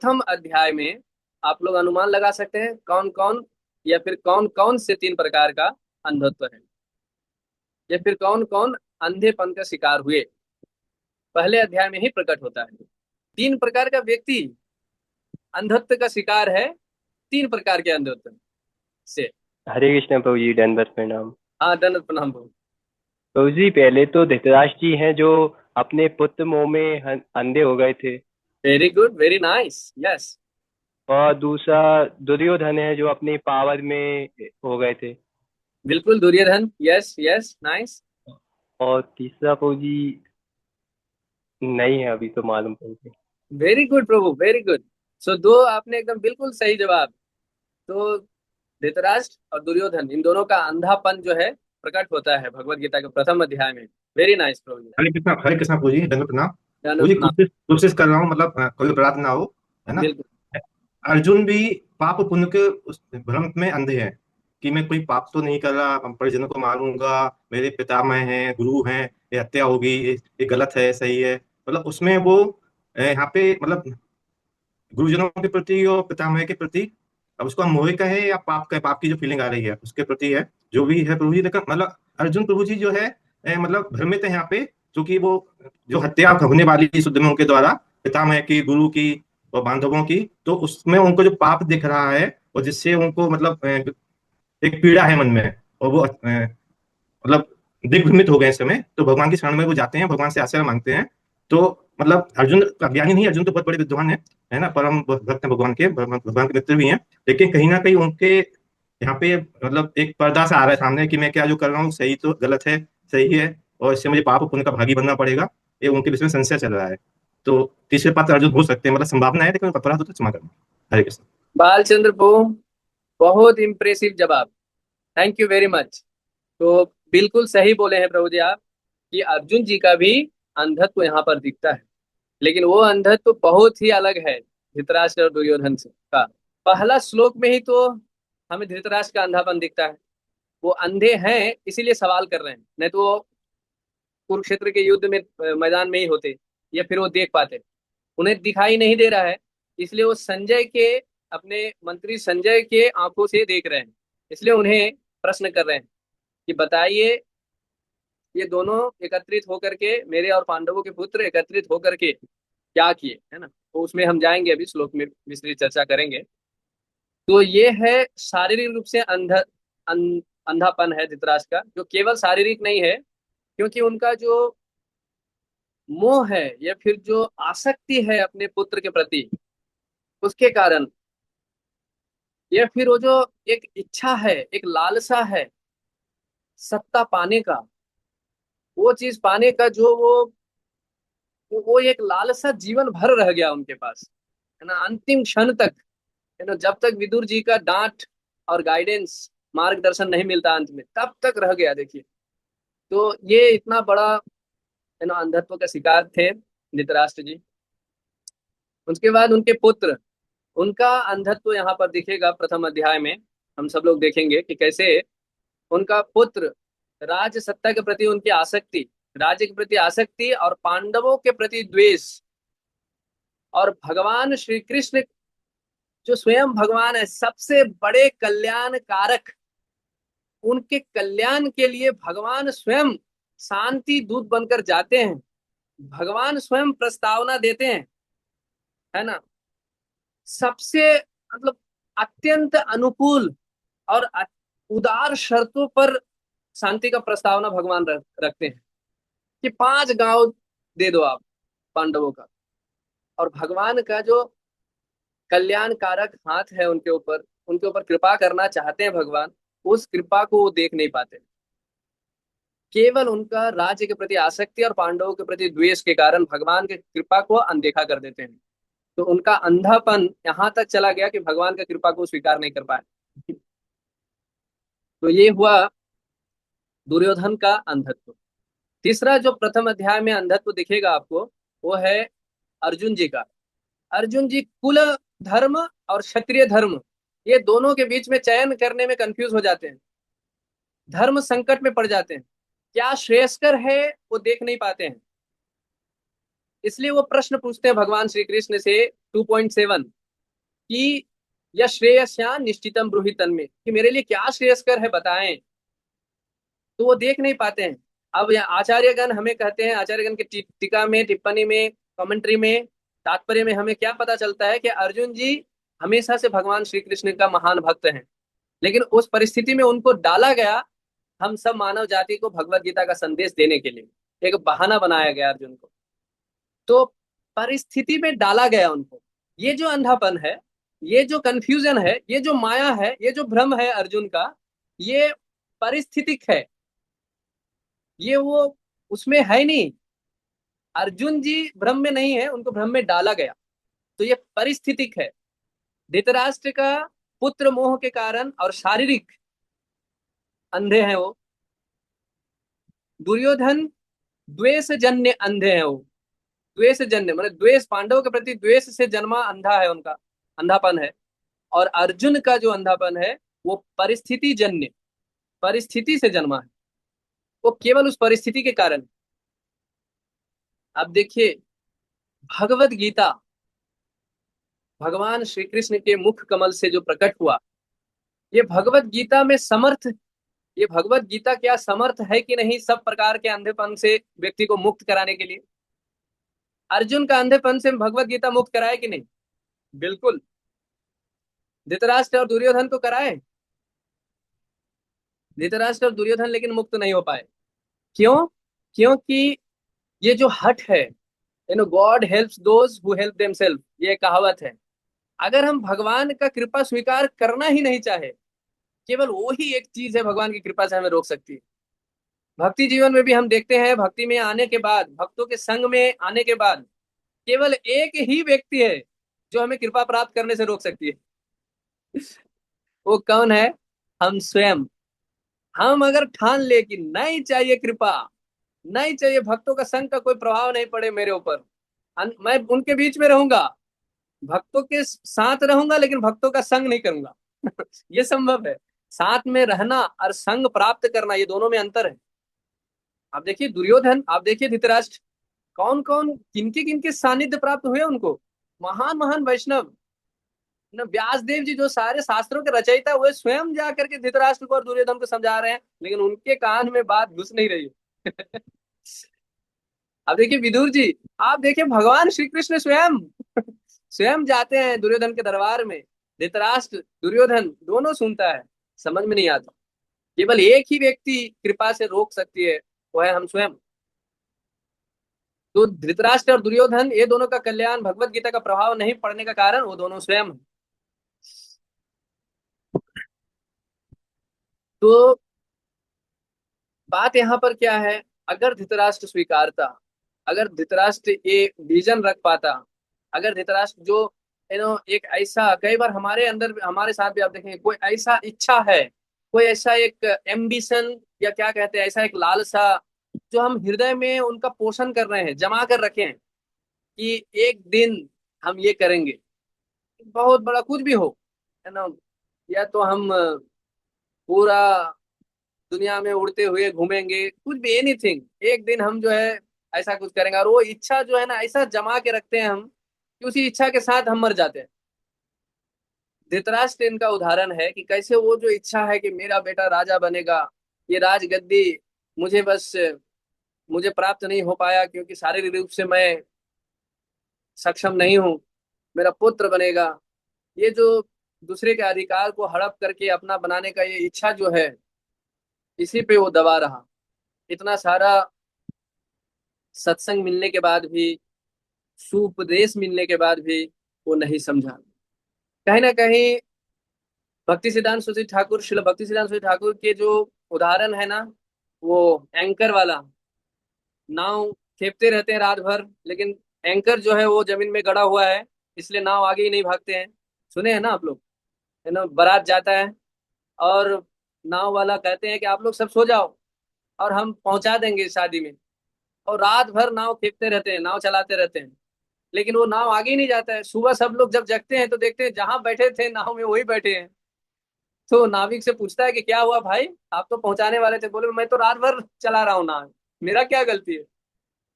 प्रथम अध्याय में आप लोग अनुमान लगा सकते हैं कौन कौन, या फिर कौन कौन से तीन प्रकार का अंधत्व है, या फिर कौन कौन अंधेपन का शिकार हुए। पहले अध्याय में ही प्रकट होता है। तीन प्रकार का व्यक्ति अंधत्व का शिकार है, तीन प्रकार के अंधत्व से। हरे कृष्ण प्रभु जी, दंडवत प्रणाम। हाँ, दंड प्रणाम प्रभु। प्रभु जी, पहले तो धृतराष्ट्र जी हैं जो अपने पुत्र मोह में अंधे हो गए थे। Very good, very nice, yes. और दूसरा दुर्योधन है जो अपनी पावर में हो गए थे। बिल्कुल दुर्योधन, यस यस, नाइस। और तीसरा प्रभु जी नहीं है अभी तो मालूम प्रभु जी। वेरी गुड प्रभु, वेरी गुड। सो दो आपने एकदम बिल्कुल सही जवाब। तो धृतराष्ट्र और दुर्योधन, इन दोनों का अंधापन जो है प्रकट होता है भगवत गीता के प्रथम अध्याय में। वेरी नाइस प्रभु जी। हरे कृष्णा प्रभु जी, दंडवत प्रणाम। प्रभु दंड जी, प्रणाम। कोशिश कर रहा हूँ, मतलब कोई अपराध ना हो, है ना। बिल्कुल। अर्जुन भी पाप पुण्य के उस भ्रम में अंधे हैं कि मैं कोई पाप तो नहीं कर रहा, हम परिजनों को मारूंगा, मेरे पितामह हैं, गुरु हैं, ये हत्या होगी, ये गलत है, सही है। मतलब उसमें वो यहाँ पे मतलब गुरुजनों के प्रति और पितामह के प्रति, अब उसको हम मोह का है या पाप का है, पाप की जो फीलिंग आ रही है उसके प्रति है, जो भी है प्रभु जी। लेकिन मतलब अर्जुन प्रभु जी जो है मतलब भ्रमित है यहाँ पे, क्योंकि वो जो हत्या होने वाली शुद्ध में उनके द्वारा, पितामह की, गुरु की और बांधवों की, तो उसमें उनको जो पाप दिख रहा है और जिससे उनको मतलब एक पीड़ा है मन में, और वो मतलब दिग्भ्रमित हो गए इस समय, तो भगवान की शरण में वो जाते हैं, भगवान से आश्रय मांगते हैं। तो मतलब अर्जुन अज्ञानी नहीं, अर्जुन तो बहुत बड़े विद्वान है ना, परम भक्त है भगवान के, भगवान के मित्र भी हैं। लेकिन कहीं ना कहीं उनके यहाँ पे मतलब एक पर्दा सा आ रहा है सामने कि मैं क्या जो कर रहा हूँ सही तो गलत है, सही है, और इससे मुझे पाप पुण्य का भागी बनना पड़ेगा। ये उनके बीच में संशय चल रहा है। तो तीसरे पात्र अर्जुन हो सकते हैं, मतलब संभावना है, लेकिन अपराध हो तो क्षमा करना। हरे कृष्ण। बालचंद्र प्रभु, बहुत इम्प्रेसिव जवाब। Thank you very much. तो बिल्कुल सही बोले हैं प्रभु जी आप, कि अर्जुन जी का भी अंधत्व यहाँ पर दिखता है। लेकिन वो अंधत्व बहुत ही अलग है धृतराष्ट्र और दुर्योधन से का। पहला श्लोक में ही तो हमें धृतराष्ट्र का अंधापन दिखता है। वो अंधे हैं इसीलिए सवाल कर रहे हैं, नहीं तो वो कुरुक्षेत्र के युद्ध में मैदान में ही होते, या फिर वो देख पाते। उन्हें दिखाई नहीं दे रहा है, इसलिए वो संजय के, अपने मंत्री संजय के आंखों से देख रहे हैं। इसलिए उन्हें प्रश्न कर रहे हैं कि बताइए, ये दोनों एकत्रित होकर के, मेरे और पांडवों के पुत्र एकत्रित होकर के क्या किए, है ना। तो उसमें हम जाएंगे, अभी श्लोक में विस्तृत चर्चा करेंगे। तो ये है शारीरिक रूप से अंधापन है धृतराष्ट्र का, जो केवल शारीरिक नहीं है, क्योंकि उनका जो मोह है या फिर जो आसक्ति है अपने पुत्र के प्रति, उसके कारण, या फिर वो जो एक इच्छा है, एक लालसा है सत्ता पाने का, वो चीज पाने का, जो वो एक लालसा जीवन भर रह गया उनके पास, है ना, अंतिम क्षण तक। है ना, जब तक विदुर जी का डांट और गाइडेंस, मार्गदर्शन नहीं मिलता अंत में, तब तक रह गया, देखिए। तो ये इतना बड़ा, है ना, अंधत्व का शिकार थे धृतराष्ट्र जी। उसके बाद उनके पुत्र, उनका अंधत्व यहाँ पर दिखेगा प्रथम अध्याय में। हम सब लोग देखेंगे कि कैसे उनका पुत्र, राज सत्ता के प्रति उनकी आसक्ति, राज्य के प्रति आसक्ति और पांडवों के प्रति द्वेष, और भगवान श्री कृष्ण जो स्वयं भगवान है, सबसे बड़े कल्याण कारक, उनके कल्याण के लिए भगवान स्वयं शांति दूत बनकर जाते हैं। भगवान स्वयं प्रस्तावना देते हैं, है ना, सबसे मतलब अत्यंत अनुकूल और उदार शर्तों पर शांति का प्रस्तावना भगवान रखते हैं कि 5 गांव दे दो आप पांडवों का। और भगवान का जो कल्याणकारक हाथ है उनके ऊपर कृपा करना चाहते हैं भगवान, उस कृपा को वो देख नहीं पाते। केवल उनका राज्य के प्रति आसक्ति और पांडवों के प्रति द्वेष के कारण भगवान की कृपा को अनदेखा कर देते हैं। तो उनका अंधापन यहाँ तक चला गया कि भगवान का कृपा को स्वीकार नहीं कर पाए। तो ये हुआ दुर्योधन का अंधत्व। तीसरा जो प्रथम अध्याय में अंधत्व दिखेगा आपको, वो है अर्जुन जी का। अर्जुन जी कुल धर्म और क्षत्रिय धर्म, ये दोनों के बीच में चयन करने में कंफ्यूज हो जाते हैं, धर्म संकट में पड़ जाते हैं। क्या श्रेयस्कर है वो देख नहीं पाते हैं। इसलिए वो प्रश्न पूछते हैं भगवान श्री कृष्ण से 2.7 कि यह श्रेयस्या निश्चितम ब्रूहि तन्मे, कि मेरे लिए क्या श्रेयस्कर है बताएं। तो वो देख नहीं पाते हैं। अब यहाँ आचार्यगण हमें कहते हैं, आचार्यगण की टीका में, टिप्पणी में, कमेंट्री में, तात्पर्य में हमें क्या पता चलता है कि अर्जुन जी हमेशा से भगवान श्री कृष्ण का महान भक्त हैं, लेकिन उस परिस्थिति में उनको डाला गया हम सब मानव जाति को भगवत गीता का संदेश देने के लिए। एक बहाना बनाया गया अर्जुन को, तो परिस्थिति में डाला गया उनको। ये जो अंधापन है, ये जो कंफ्यूजन है, ये जो माया है, ये जो भ्रम है अर्जुन का, ये परिस्थितिक है, ये वो उसमें है नहीं। अर्जुन जी भ्रम में नहीं है, उनको भ्रम में डाला गया, तो ये परिस्थितिक है। धृतराष्ट्र का पुत्र मोह के कारण और शारीरिक अंधे हैं वो। दुर्योधन द्वेष जन्य अंधे हैं वो। द्वेष जन्य माने द्वेष, पांडवों के प्रति द्वेष से जन्मा अंधा है, उनका अंधापन है। और अर्जुन का जो अंधापन है वो परिस्थिति जन्य, परिस्थिति से जन्मा है, वो केवल उस परिस्थिति के कारण। अब देखिए, भगवत गीता भगवान श्री कृष्ण के मुख कमल से जो प्रकट हुआ, ये भगवत गीता में समर्थ, ये भगवत गीता क्या समर्थ है कि नहीं सब प्रकार के अंधेपन से व्यक्ति को मुक्त कराने के लिए। अर्जुन का अंधेपन से भगवत गीता मुक्त कराए कि नहीं? बिल्कुल। धृतराष्ट्र और दुर्योधन को कराए, धृतराष्ट्र और दुर्योधन लेकिन मुक्त नहीं हो पाए। क्यों? क्योंकि ये जो हठ है, God helps those who help themselves, ये कहावत है। अगर हम भगवान का कृपा स्वीकार करना ही नहीं चाहे, केवल वो ही एक चीज है भगवान की कृपा से हमें रोक सकती है। भक्ति जीवन में भी हम देखते हैं, भक्ति में आने के बाद, भक्तों के संग में आने के बाद केवल एक ही व्यक्ति है जो हमें कृपा प्राप्त करने से रोक सकती है। वो कौन है? हम स्वयं। हम अगर ठान ले कि नहीं चाहिए कृपा, नहीं चाहिए भक्तों का संग का कोई प्रभाव नहीं पड़े मेरे ऊपर, मैं उनके बीच में रहूंगा, भक्तों के साथ रहूंगा लेकिन भक्तों का संग नहीं करूंगा। ये संभव है। साथ में रहना और संग प्राप्त करना, ये दोनों में अंतर है। आप देखिए दुर्योधन, आप देखिए धृतराष्ट्र, कौन कौन किनके किनके सानिध्य प्राप्त हुए उनको। महान महान वैष्णव न, व्यास देव जी जो सारे शास्त्रों के रचयिता हुए, स्वयं जा करके धृतराष्ट्र को और दुर्योधन को समझा रहे हैं, लेकिन उनके कान में बात घुस नहीं रही है। अब देखिए विदुर जी, आप देखिए भगवान श्री कृष्ण स्वयं स्वयं जाते हैं दुर्योधन के दरबार में, धृतराष्ट्र दुर्योधन दोनों सुनता है, समझ में नहीं आता। केवल एक ही व्यक्ति कृपा से रोक सकती है, वो है हम स्वयं। तो धृतराष्ट्र और दुर्योधन ये दोनों का कल्याण भगवत गीता का प्रभाव नहीं पड़ने का कारण वो दोनों स्वयं हैं। तो बात यहाँ पर क्या है, अगर धृतराष्ट्र स्वीकारता, अगर धृतराष्ट्र ये विजन रख पाता, अगर धृतराष्ट्र जो एक ऐसा, कई बार हमारे अंदर हमारे साथ भी आप देखेंगे, कोई ऐसा इच्छा है, कोई ऐसा एक एम्बिशन या क्या कहते हैं, ऐसा एक लालसा जो हम हृदय में उनका पोषण कर रहे हैं, जमा कर रखे हैं कि एक दिन हम ये करेंगे, बहुत बड़ा कुछ भी हो, है ना, या तो हम पूरा दुनिया में उड़ते हुए घूमेंगे, कुछ भी, एनीथिंग, एक दिन हम जो है ऐसा कुछ करेंगे। और वो इच्छा जो है ना ऐसा जमा के रखते हैं हम कि उसी इच्छा के साथ हम मर जाते हैं। धृतराष्ट्र इनका उदाहरण है कि कैसे वो जो इच्छा है कि मेरा बेटा राजा बनेगा, ये राजगद्दी मुझे बस, मुझे प्राप्त नहीं हो पाया क्योंकि शारीरिक रूप से मैं सक्षम नहीं हूँ, मेरा पुत्र बनेगा, ये जो दूसरे के अधिकार को हड़प करके अपना बनाने का ये इच्छा जो है, इसी पे वो दबा रहा। इतना सारा सत्संग मिलने के बाद भी, सुपदेश मिलने के बाद भी वो नहीं समझा। कहीं ना कहीं भक्ति सिद्धांत सुधीर ठाकुर, श्रील भक्ति सिद्धांत सुधीर ठाकुर के जो उदाहरण है ना, वो एंकर वाला, नाव खेपते रहते हैं रात भर, लेकिन एंकर जो है वो जमीन में गड़ा हुआ है, इसलिए नाव आगे ही नहीं भागते हैं। सुने हैं ना आप लोग, है ना, बारात जाता है और नाव वाला कहते हैं कि आप लोग सब सो जाओ और हम पहुंचा देंगे शादी में, और रात भर नाव खेपते रहते हैं, नाव चलाते रहते हैं, लेकिन वो नाव आगे ही नहीं जाता है। सुबह सब लोग जब जगते हैं तो देखते हैं जहां बैठे थे नाव में वही बैठे हैं। तो नाविक से पूछता है कि क्या हुआ भाई, आप तो पहुंचाने वाले थे। बोले मैं तो रात भर चला रहा हूँ नाव, मेरा क्या गलती है।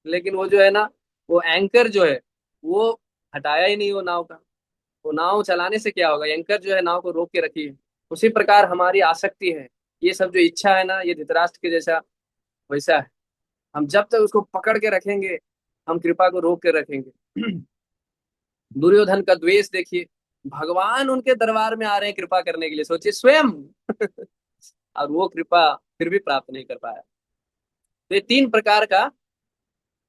लेकिन वो जो है ना, वो एंकर जो है वो हटाया ही नहीं वो नाव का। वो नाव चलाने से क्या होगा, एंकर जो है नाव को रोक के रखी है। उसी प्रकार हमारी आसक्ति है, ये सब जो इच्छा है ना, ये धृतराष्ट्र के जैसा वैसा है। हम जब तक उसको पकड़ के रखेंगे, हम कृपा को रोक के रखेंगे। दुर्योधन का द्वेष देखिए, भगवान उनके दरबार में आ रहे हैं कृपा करने के लिए, सोचिए स्वयं। और वो कृपा फिर भी प्राप्त नहीं कर पाया। तो ये तीन प्रकार का,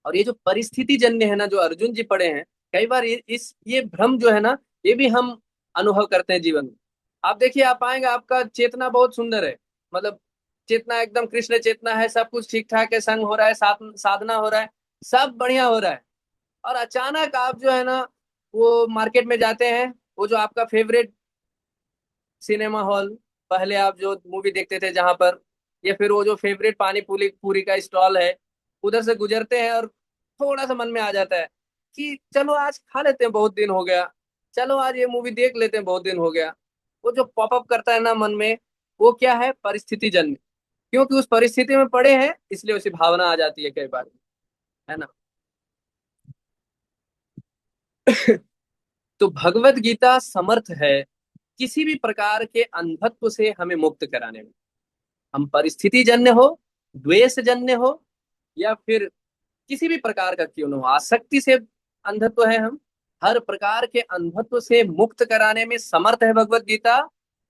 और ये जो परिस्थिति जन्य है ना जो अर्जुन जी पढ़े हैं, कई बार ये भ्रम जो है ना, ये भी हम अनुभव करते हैं जीवन में। आप देखिए, आप आएंगे, आपका चेतना बहुत सुंदर है, मतलब चेतना एकदम कृष्ण चेतना है, सब कुछ ठीक ठाक है, संग हो रहा है, साधना हो रहा है, सब बढ़िया हो रहा है। और अचानक आप जो है ना, वो मार्केट में जाते हैं, वो जो आपका फेवरेट सिनेमा हॉल, पहले आप जो मूवी देखते थे जहां पर, या फिर वो जो फेवरेट पानी पूरी पूरी का स्टॉल है, उधर से गुजरते हैं और थोड़ा सा मन में आ जाता है कि चलो आज खा लेते हैं, बहुत दिन हो गया, चलो आज ये मूवी देख लेते हैं, बहुत दिन हो गया। वो जो पॉपअप करता है ना मन में, वो क्या है, परिस्थिति जन्य। क्योंकि उस परिस्थिति में पड़े हैं, इसलिए उसी भावना आ जाती है कई बार, है ना। तो भगवत गीता समर्थ है किसी भी प्रकार के अंधत्व से हमें मुक्त कराने में। हम परिस्थिति जन्य हो, द्वेष जन्य हो, या फिर किसी भी प्रकार का क्यों न हो, आसक्ति से अंधत्व है, हम हर प्रकार के अंधत्व से मुक्त कराने में समर्थ है भगवत गीता।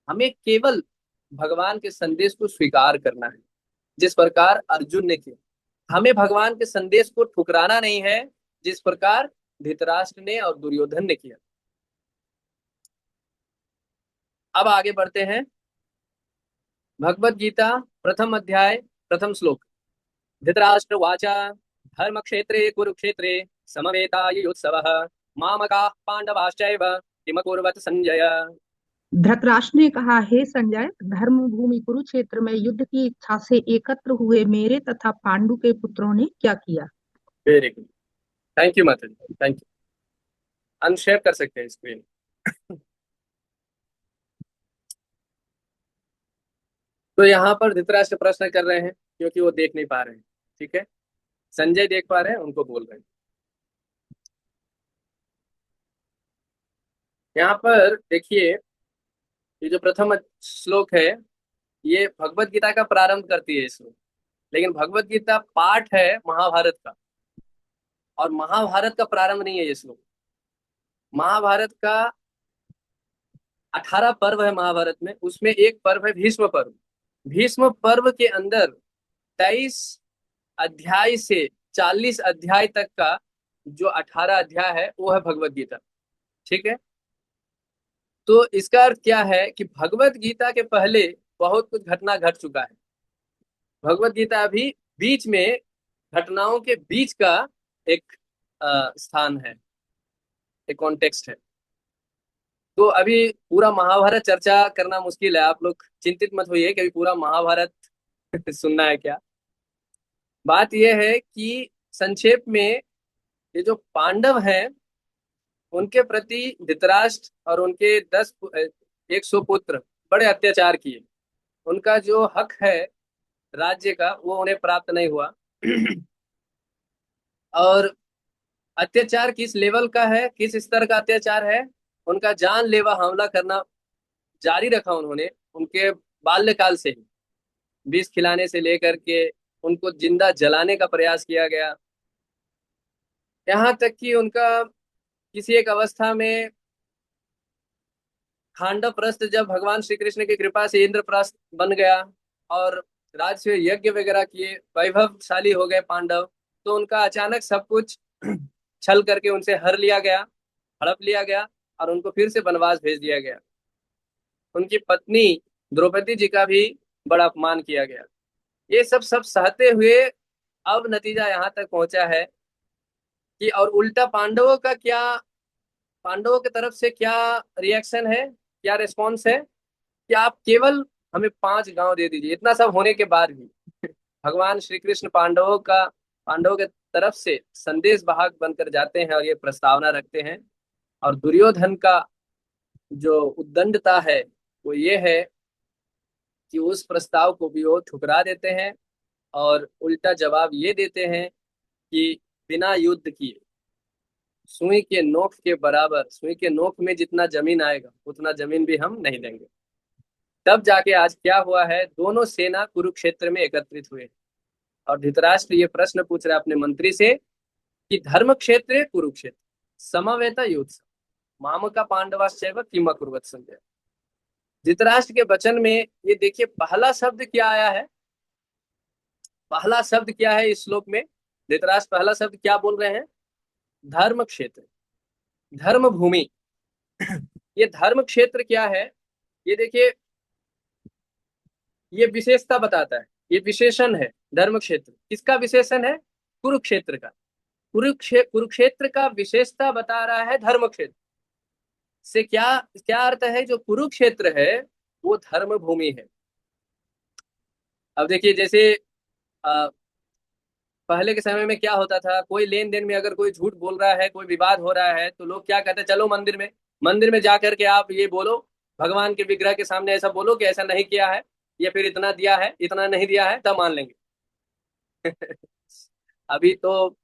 हमें केवल भगवान के संदेश को स्वीकार करना है, जिस प्रकार अर्जुन ने किया। हमें भगवान के संदेश को ठुकराना नहीं है, जिस प्रकार धृतराष्ट्र ने और दुर्योधन ने किया। अब आगे बढ़ते हैं। भगवत गीता प्रथम अध्याय प्रथम श्लोक। धृतराष्ट्र वाचा धर्म क्षेत्रे कुरुक्षेत्रे समवेतायुत्सवः मामकाः पांडवाश्चैव किमकुर्वत संजय। धृतराष्ट्र ने कहा, हे संजय, धर्म भूमि कुरुक्षेत्र में युद्ध की इच्छा से एकत्र हुए मेरे तथा पांडु के पुत्रों ने क्या किया। वेरी गुड, थैंक यू माता जी, थैंक यू। अनशेयर कर सकते हैं स्क्रीन। तो यहाँ पर धृतराष्ट्र प्रश्न कर रहे हैं, क्योंकि वो देख नहीं पा रहे हैं, ठीक है। संजय देख पा रहे हैं, उनको बोल रहे हैं। यहाँ पर देखिए, ये जो प्रथम श्लोक है, ये भगवत गीता का प्रारंभ करती है श्लोक। लेकिन भगवत गीता पाठ है महाभारत का, और महाभारत का प्रारंभ नहीं है ये श्लोक। महाभारत का 18 पर्व है महाभारत में, उसमें एक पर्व है भीष्म पर्व। भीष्म पर्व के अंदर 23 अध्याय से 40 अध्याय तक का जो 18 अध्याय है, वो है भगवत गीता, ठीक है। तो इसका अर्थ क्या है कि भगवत गीता के पहले बहुत कुछ घटना घट चुका है। भगवत गीता अभी बीच में, घटनाओं के बीच का एक स्थान है, एक कॉन्टेक्स्ट है। तो अभी पूरा महाभारत चर्चा करना मुश्किल है, आप लोग चिंतित मत होइए कि अभी पूरा महाभारत सुनना है क्या। बात यह है कि संक्षेप में, ये जो पांडव हैं, उनके प्रति धृतराष्ट्र और उनके 100 पुत्र बड़े अत्याचार किए। उनका जो हक है राज्य का, वो उन्हें प्राप्त नहीं हुआ। और अत्याचार किस लेवल का है, किस स्तर का अत्याचार है, उनका जानलेवा हमला करना जारी रखा उन्होंने, उनके बाल्यकाल से ही। विष खिलाने से लेकर के उनको जिंदा जलाने का प्रयास किया गया। यहाँ तक कि उनका किसी एक अवस्था में खांडवप्रस्थ, जब भगवान श्री कृष्ण की कृपा से इंद्रप्रस्थ बन गया और राजस्व यज्ञ वगैरह किए, वैभवशाली हो गए पांडव, तो उनका अचानक सब कुछ छल करके उनसे हर लिया गया, हड़प लिया गया, और उनको फिर से वनवास भेज दिया गया। उनकी पत्नी द्रौपदी जी का भी बड़ा अपमान किया गया। ये सब सब सहते हुए अब नतीजा यहाँ तक पहुंचा है कि, और उल्टा पांडवों का क्या, पांडवों की तरफ से क्या रिएक्शन है, क्या रिस्पॉन्स है कि आप केवल हमें 5 गांव दे दीजिए। इतना सब होने के बाद भी भगवान श्री कृष्ण पांडवों के तरफ से संदेश वाहक बनकर जाते हैं और ये प्रस्तावना रखते हैं। और दुर्योधन का जो उद्दंडता है, वो ये है कि उस प्रस्ताव को भी वो ठुकरा देते हैं, और उल्टा जवाब ये देते हैं कि बिना युद्ध किए सुई के नोक के बराबर, सुई के नोक में जितना जमीन आएगा उतना जमीन भी हम नहीं देंगे। तब जाके आज क्या हुआ है, दोनों सेना कुरुक्षेत्र में एकत्रित हुए और धृतराष्ट्र ये प्रश्न पूछ रहा है अपने मंत्री से कि धर्म क्षेत्र कुरुक्षेत्र समवेत युद्ध मामका पांडवाश्चैव किम अकुर्वत संजय। धृतराष्ट्र के वचन में ये देखिए पहला शब्द क्या आया है, पहला शब्द क्या है इस श्लोक में, धृतराष्ट्र पहला शब्द क्या बोल रहे हैं, धर्म क्षेत्र, धर्म भूमि। ये धर्म क्षेत्र क्या है, ये देखिए ये विशेषता बताता है, ये विशेषण है। धर्म क्षेत्र किसका विशेषण है, कुरुक्षेत्र का। कुरुक्षेत्र का विशेषता बता रहा है धर्म क्षेत्र से। क्या क्या अर्थ है, जो कुरुक्षेत्र है वो धर्म भूमि है। अब देखिए जैसे अ, पहले के समय में क्या होता था, कोई लेन देन में अगर कोई झूठ बोल रहा है, कोई विवाद हो रहा है, तो लोग क्या कहते हैं, चलो मंदिर में, मंदिर में जा करके आप ये बोलो, भगवान के विग्रह के सामने ऐसा बोलो कि ऐसा नहीं किया है, या फिर इतना दिया है इतना नहीं दिया है, तब मान लेंगे। अभी तो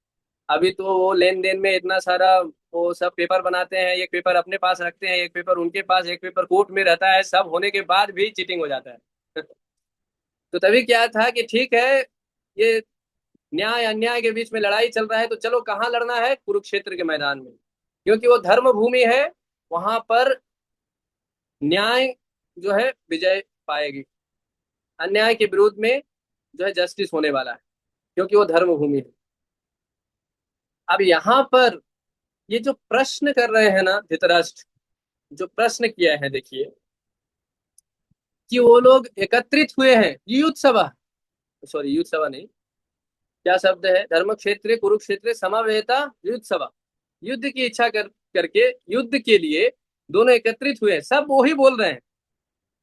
अभी तो वो लेन देन में इतना सारा वो सब पेपर बनाते हैं, एक पेपर अपने पास रखते हैं, एक पेपर उनके पास, एक पेपर कोर्ट में रहता है, सब होने के बाद भी चीटिंग हो जाता है। तो तभी क्या था कि ठीक है, ये न्याय अन्याय के बीच में लड़ाई चल रहा है, तो चलो कहाँ लड़ना है, कुरुक्षेत्र के मैदान में, क्योंकि वो धर्म भूमि है, वहां पर न्याय जो है विजय पाएगी, अन्याय के विरोध में जो है जस्टिस होने वाला है, क्योंकि वो धर्म भूमि है। अब यहाँ पर ये जो प्रश्न कर रहे हैं ना धृतराष्ट्र, जो प्रश्न किया है देखिए कि वो लोग एकत्रित हुए हैं युद्ध सभा, सॉरी युद्ध सभा नहीं, क्या शब्द है, धर्म क्षेत्र कुरुक्षेत्र समावेता युद्ध सभा, युद्ध की इच्छा करके युद्ध के लिए दोनों एकत्रित हुए हैं, सब वो ही बोल रहे हैं।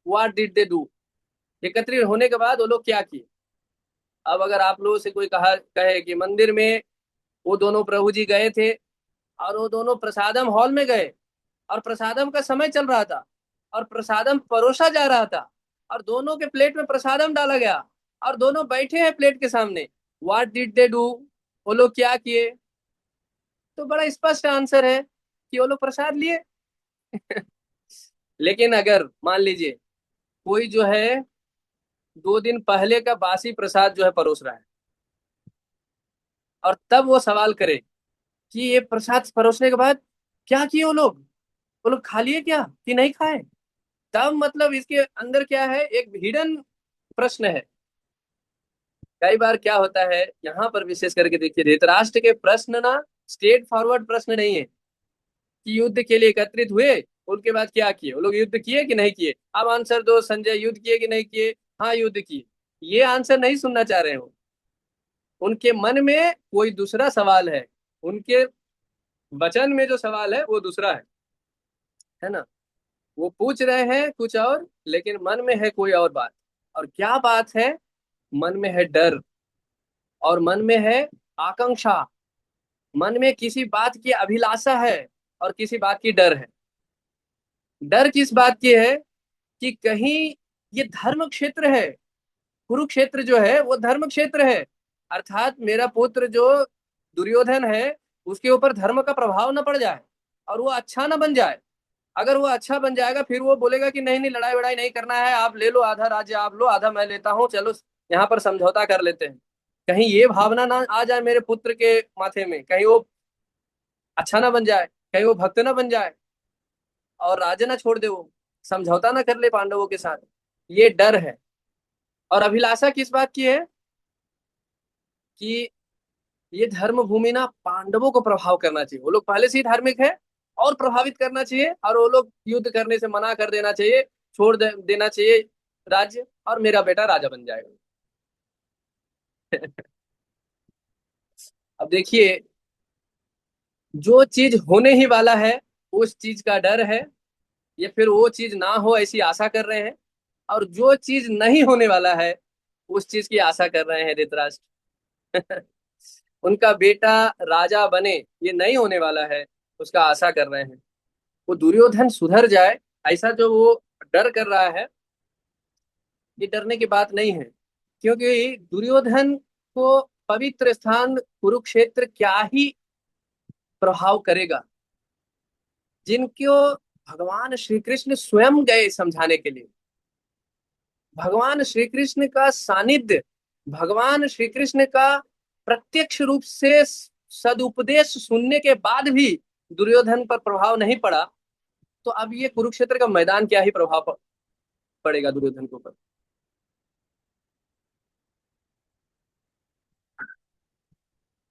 व्हाट डिड दे डू, एकत्रित होने के बाद वो लोग क्या किए। अब अगर आप लोगों से कोई कहे कि मंदिर में वो दोनों प्रभु जी गए थे और वो दोनों प्रसादम हॉल में गए और प्रसादम का समय चल रहा था और प्रसादम परोसा जा रहा था और दोनों के प्लेट में प्रसादम डाला गया और दोनों बैठे हैं प्लेट के सामने, व्हाट डिड दे डू, वो लोग क्या किए, तो बड़ा स्पष्ट आंसर है कि वो लोग प्रसाद लिए। लेकिन अगर मान लीजिए कोई जो है 2 दिन पहले का बासी प्रसाद जो है परोस रहा है और तब वो सवाल करे कि ये प्रसाद परोसने के बाद क्या किए वो लोग खा लिए क्या कि नहीं खाए, तब मतलब इसके अंदर क्या है, एक हिडन प्रश्न है। कई बार क्या होता है यहाँ पर विशेष करके देखिए, धृतराष्ट्र के प्रश्न ना स्ट्रेट फॉरवर्ड प्रश्न नहीं है कि युद्ध के लिए एकत्रित हुए उनके बाद क्या किए, वो लोग युद्ध किए कि नहीं किए, अब आंसर दो संजय, युद्ध किए कि नहीं किए, हाँ युद्ध किए, ये आंसर नहीं सुनना चाह रहे हो। उनके मन में कोई दूसरा सवाल है, उनके वचन में जो सवाल है वो दूसरा है ना, वो पूछ रहे हैं कुछ और लेकिन मन में है कोई और बात। और क्या बात है, मन में है डर और मन में है आकांक्षा, मन में किसी बात की अभिलाषा है और किसी बात की डर है। डर किस बात की है कि कहीं ये धर्म क्षेत्र है, कुरुक्षेत्र जो है वो धर्म क्षेत्र है, अर्थात मेरा पुत्र जो दुर्योधन है उसके ऊपर धर्म का प्रभाव न पड़ जाए और वो अच्छा ना बन जाए। अगर वो अच्छा बन जाएगा फिर वो बोलेगा कि नहीं नहीं लड़ाई वड़ाई नहीं करना है, आप ले लो आधा राज्य, आप लो आधा मैं लेता हूँ, चलो यहाँ पर समझौता कर लेते हैं। कहीं ये भावना ना आ जाए मेरे पुत्र के माथे में, कहीं वो अच्छा ना बन जाए, कहीं वो भक्त ना बन जाए और राज्य ना छोड़ दे, वो समझौता ना कर ले पांडवों के साथ, ये डर है। और अभिलाषा किस बात की है कि ये धर्म भूमि ना पांडवों को प्रभाव करना चाहिए, वो लोग पहले से ही धार्मिक है और प्रभावित करना चाहिए और वो लोग युद्ध करने से मना कर देना चाहिए, देना चाहिए राज्य और मेरा बेटा राजा बन जाएगा। अब देखिए जो चीज होने ही वाला है उस चीज का डर है, या फिर वो चीज ना हो ऐसी आशा कर रहे हैं, और जो चीज नहीं होने वाला है उस चीज की आशा कर रहे हैं धृतराष्ट्र। उनका बेटा राजा बने, ये नहीं होने वाला है उसका आशा कर रहे हैं। वो दुर्योधन सुधर जाए ऐसा जो वो डर कर रहा है, ये डरने की बात नहीं है, क्योंकि दुर्योधन को पवित्र स्थान कुरुक्षेत्र क्या ही प्रभाव करेगा, जिनको भगवान श्री कृष्ण स्वयं गए समझाने के लिए। भगवान श्री कृष्ण का सानिध्य, भगवान श्री कृष्ण का प्रत्यक्ष रूप से सदुपदेश सुनने के बाद भी दुर्योधन पर प्रभाव नहीं पड़ा, तो अब ये कुरुक्षेत्र का मैदान क्या ही प्रभाव पड़ेगा दुर्योधन के ऊपर।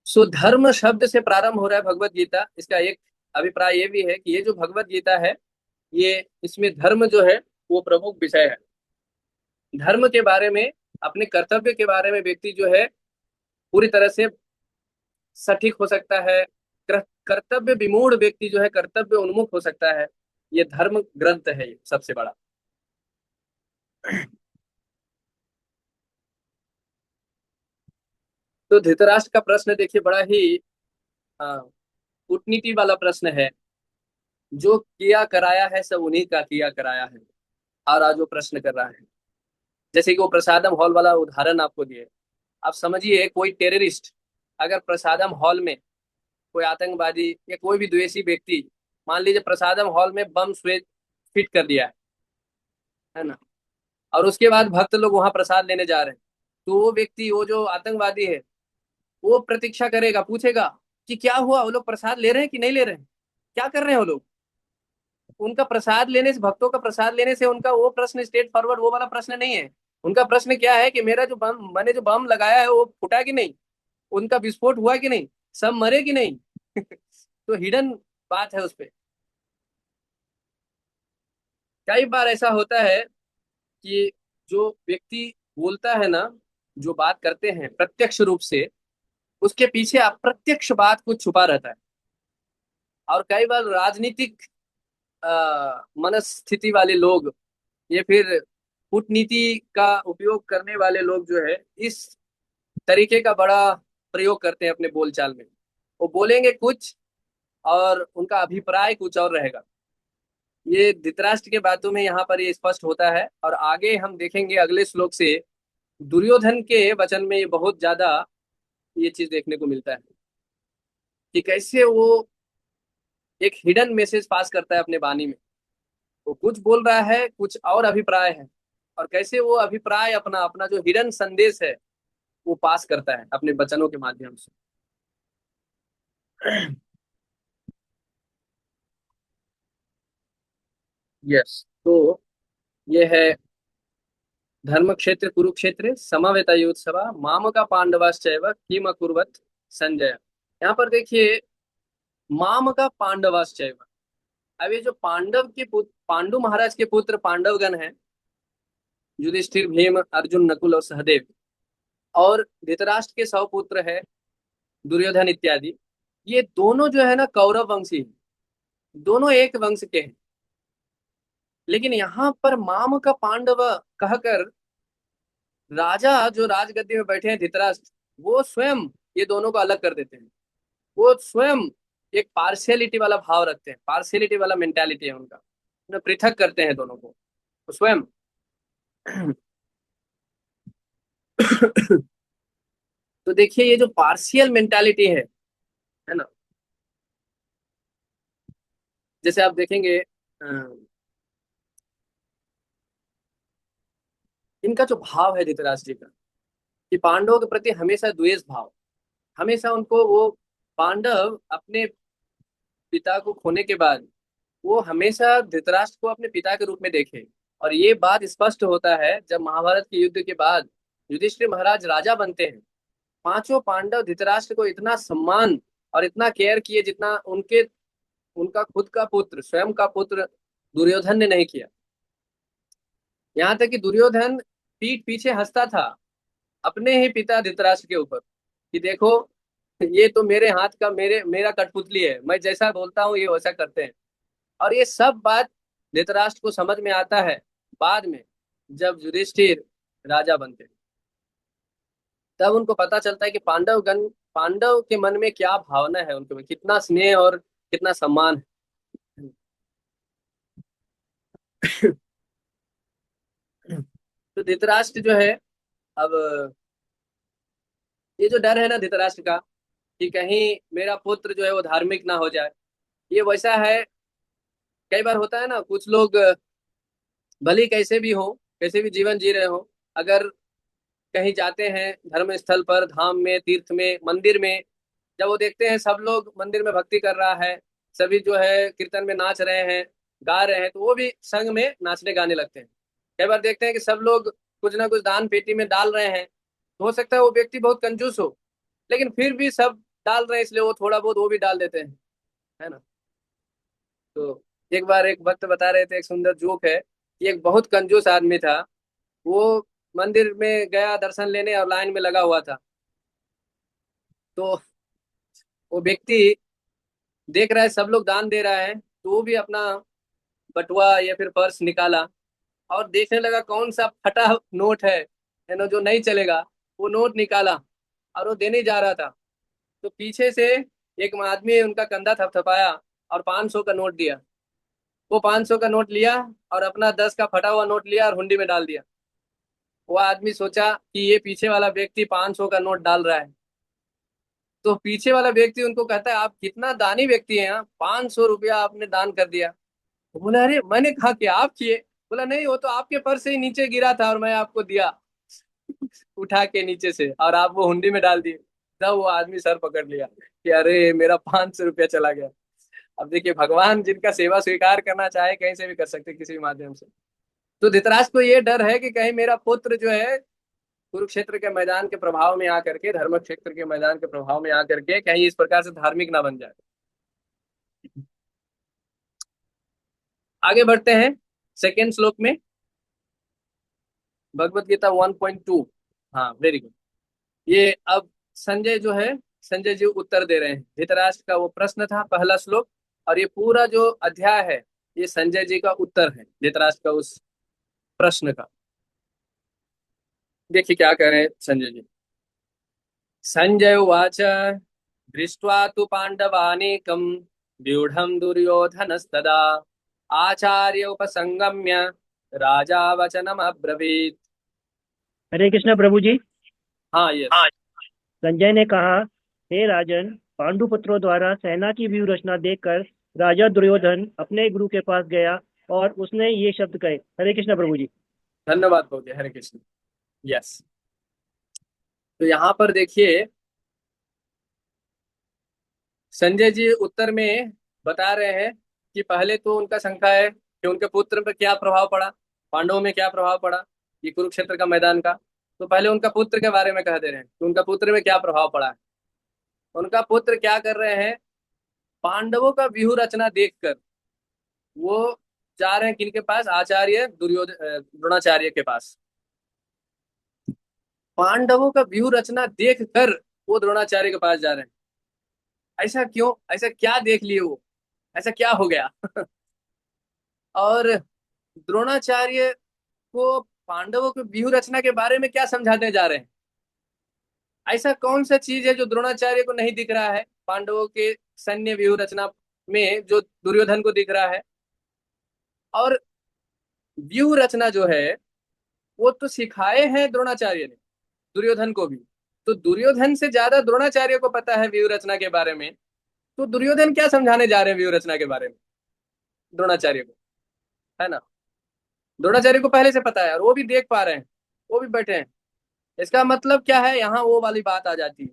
सो धर्म शब्द से प्रारंभ हो रहा है भगवत गीता। इसका एक अभिप्राय ये भी है कि ये जो भगवत गीता है, ये इसमें धर्म जो है वो प्रमुख विषय है। धर्म के बारे में, अपने कर्तव्य के बारे में व्यक्ति जो है पूरी तरह से सटीक हो सकता है। कर्तव्य विमूढ़ व्यक्ति जो है कर्तव्य उन्मुख हो सकता है। ये धर्म ग्रंथ है ये सबसे बड़ा। तो धृतराष्ट्र का प्रश्न देखिए बड़ा ही कूटनीति वाला प्रश्न है। जो किया कराया है सब उन्हीं का किया कराया है। और आज वो प्रश्न कर रहा है, जैसे कि वो प्रसादम हॉल वाला उदाहरण आपको दिए। आप समझिए कोई टेररिस्ट अगर प्रसादम हॉल में, कोई आतंकवादी या कोई भी द्वेषी व्यक्ति मान लीजिए प्रसादम हॉल में बम स्वेच फिट कर दिया है ना, और उसके बाद भक्त लोग वहां प्रसाद लेने जा रहे हैं, तो वो व्यक्ति, वो जो आतंकवादी है, वो प्रतीक्षा करेगा, पूछेगा कि क्या हुआ, वो लोग प्रसाद ले रहे हैं कि नहीं ले रहे हैं, क्या कर रहे हैं वो लोग। उनका प्रसाद लेने से, भक्तों का प्रसाद लेने से उनका वो प्रश्न स्ट्रेट फॉरवर्ड वो वाला प्रश्न नहीं है। उनका प्रश्न क्या है कि मेरा जो बम, मैंने जो बम लगाया है वो फूटा कि नहीं, उनका विस्फोट हुआ कि नहीं, सब मरे कि नहीं। तो हिडन बात है उस पे। कई बार ऐसा होता है कि जो व्यक्ति बोलता है ना, जो बात करते हैं प्रत्यक्ष रूप से, उसके पीछे अप्रत्यक्ष बात कुछ छुपा रहता है। और कई बार राजनीतिक मनस्थिति वाले लोग, ये फिर कूटनीति का उपयोग करने वाले लोग जो है, इस तरीके का बड़ा प्रयोग करते हैं अपने बोलचाल में। वो बोलेंगे कुछ और उनका अभिप्राय कुछ और रहेगा। ये धृतराष्ट्र के बातों में यहाँ पर ये स्पष्ट होता है, और आगे हम देखेंगे अगले श्लोक से दुर्योधन के वचन में ये बहुत ज्यादा ये चीज देखने को मिलता है कि कैसे वो एक हिडन मैसेज पास करता है अपने वाणी में। वो कुछ बोल रहा है, कुछ और अभिप्राय है, और कैसे वो अभिप्राय अपना अपना जो हिडन संदेश है वो पास करता है अपने वचनों के माध्यम से। यस, तो ये है धर्म क्षेत्र कुरुक्षेत्र समवेतायुत्सवा मामका पांडवाश्चैव किम अकुर्वत संजय। यहाँ पर देखिए मामका पांडवाश्चैव। अब ये जो पांडव के पुत्र, पांडु महाराज के पुत्र पांडवगण हैं, युधिष्ठिर भीम अर्जुन नकुल और सहदेव, और धृतराष्ट्र के 100 पुत्र है दुर्योधन इत्यादि, ये दोनों जो है ना कौरव वंशी हैं, दोनों एक वंश के हैं। लेकिन यहाँ पर माम का पांडव कहकर राजा जो राजगद्दी में बैठे हैं धृतराष्ट्र, वो स्वयं ये दोनों को अलग कर देते हैं। वो स्वयं एक पार्शियलिटी वाला भाव रखते हैं, पार्शियलिटी वाला मेंटालिटी है उनका, उन्हें पृथक करते हैं दोनों को तो स्वयं। तो देखिए ये जो पार्शियल मेंटालिटी है ना, जैसे आप देखेंगे इनका जो भाव है धृतराष्ट्र जी का, कि पांडवों के प्रति हमेशा द्वेष भाव, हमेशा उनको वो पांडव अपने पिता को खोने के बाद वो हमेशा धृतराष्ट्र को अपने पिता के रूप में देखे। और ये बात स्पष्ट होता है जब महाभारत के युद्ध के बाद युधिष्ठिर महाराज राजा बनते हैं। पांचों पांडव धृतराष्ट्र को इतना सम्मान और इतना केयर किए जितना उनके, उनका खुद का पुत्र, स्वयं का पुत्र दुर्योधन ने नहीं किया। यहाँ तक कि दुर्योधन पीठ पीछे हंसता था अपने ही पिता धृतराष्ट्र के ऊपर कि देखो ये तो मेरे हाथ का, मेरा कठपुतली है, मैं जैसा बोलता हूँ ये वैसा करते हैं। और ये सब बात धृतराष्ट्र को समझ में आता है बाद में, जब युधिष्ठिर राजा बनते हैं तब उनको पता चलता है कि पांडव के मन में क्या भावना है, उनके में कितना स्नेह और कितना सम्मान है। तो धृतराष्ट्र जो है, अब ये जो डर है ना धृतराष्ट्र का, कि कहीं मेरा पुत्र जो है वो धार्मिक ना हो जाए। ये वैसा है, कई बार होता है ना, कुछ लोग भले ही कैसे भी हो, कैसे भी जीवन जी रहे हो, अगर कहीं जाते हैं धर्म स्थल पर, धाम में, तीर्थ में, मंदिर में, जब वो देखते हैं सब लोग मंदिर में भक्ति कर रहा है, सभी जो है कीर्तन में नाच रहे हैं, गा रहे हैं, तो वो भी संग में नाचने गाने लगते हैं। कई बार देखते हैं कि सब लोग कुछ ना कुछ दान पेटी में डाल रहे हैं, तो हो सकता है वो व्यक्ति बहुत कंजूस हो, लेकिन फिर भी सब डाल रहे हैं इसलिए वो थोड़ा बहुत वो भी डाल देते हैं, है ना। तो एक बार एक भक्त बता रहे थे, एक सुंदर जोक है कि एक बहुत कंजूस आदमी था, वो मंदिर में गया दर्शन लेने और लाइन में लगा हुआ था। तो वो व्यक्ति देख रहा है सब लोग दान दे रहा है, तो वो भी अपना बटुआ या फिर पर्स निकाला और देखने लगा कौन सा फटा नोट है ना, जो नहीं चलेगा, वो नोट निकाला और वो देने जा रहा था। तो पीछे से एक आदमी उनका कंधा थपथपाया और 500 का नोट दिया। वो 500 का नोट लिया और अपना 10 का फटा हुआ नोट लिया और हुंडी में डाल दिया। वो आदमी सोचा कि ये पीछे वाला व्यक्ति 500 का नोट डाल रहा है, तो पीछे वाला व्यक्ति उनको कहता है, आप कितना दानी व्यक्ति हैं, 500 रुपया आपने दान कर दिया। तो बोला, अरे मैंने कहा कि आप किए। बोला, नहीं, वो तो आपके पर्स से ही नीचे गिरा था और मैं आपको दिया उठा के नीचे से, और आप वो हुंडी में डाल दिए। तब वो आदमी सर पकड़ लिया कि अरे मेरा 500 रुपया चला गया। अब देखिए, भगवान जिनका सेवा स्वीकार करना चाहे कहीं से भी कर सकते, किसी भी माध्यम से। तो धृतराष्ट्र को ये डर है कि कहीं मेरा पुत्र जो है कुरुक्षेत्र के मैदान के प्रभाव में आकर के, धर्म क्षेत्र के मैदान के प्रभाव में आकर के कहीं इस प्रकार से धार्मिक ना बन जाए। आगे बढ़ते हैं सेकेंड श्लोक में, भगवत गीता 1.2। हाँ, वेरी गुड। ये अब संजय जो है, संजय जी उत्तर दे रहे हैं। धृतराष्ट्र का वो प्रश्न था पहला श्लोक, और ये पूरा जो अध्याय है ये संजय जी का उत्तर है धृतराष्ट्र का उस प्रश्न का। देखिए क्या कह रहे हैं संजय जी। संजय उवाच दृष्ट्वा तु पाण्डवानीकं व्यूढं दुर्योधनस्तदा आचार्य उपसंगम्य राजा वचनम अब्रवीत। हरे कृष्ण प्रभु जी। हाँ, यस। संजय ने कहा, हे राजन, पांडुपुत्रों द्वारा सेना की व्यूह रचना देखकर राजा दुर्योधन अपने गुरु के पास गया और उसने ये शब्द कहे। हरे कृष्ण प्रभु जी। धन्यवाद प्रभु, हरे कृष्ण। यस। तो यहाँ पर देखिए संजय जी उत्तर में बता रहे हैं कि पहले तो उनका शंका है कि उनके पुत्र पर क्या प्रभाव पड़ा, पांडवों में क्या प्रभाव पड़ा ये कुरुक्षेत्र का मैदान का। तो पहले उनका पुत्र के बारे में कह दे रहे हैं कि उनका पुत्र में क्या प्रभाव पड़ा है। उनका पुत्र क्या कर रहे हैं, पांडवों का व्यूह रचना देखकर वो जा रहे हैं किनके पास, आचार्य दुर्योधन द्रोणाचार्य के पास। पांडवों का व्यूह रचना देख कर वो द्रोणाचार्य के पास जा रहे हैं। ऐसा क्यों, ऐसा क्या देख लिए वो, ऐसा क्या हो गया और द्रोणाचार्य को पांडवों के व्यूह रचना के बारे में क्या समझाने जा रहे हैं। ऐसा कौन सा चीज है जो द्रोणाचार्य को नहीं दिख रहा है पांडवों के सैन्य व्यूह रचना में, जो दुर्योधन को दिख रहा है। और व्यूह रचना जो है वो तो सिखाए हैं द्रोणाचार्य ने दुर्योधन को भी, तो दुर्योधन से ज्यादा द्रोणाचार्य को पता है व्यूह रचना के बारे में। तो दुर्योधन क्या समझाने जा रहे हैं व्यूह रचना के बारे में द्रोणाचार्य को, है ना। द्रोणाचार्य को पहले से पता है और वो भी देख पा रहे हैं, वो भी बैठे हैं। इसका मतलब क्या है, यहाँ वो वाली बात आ जाती है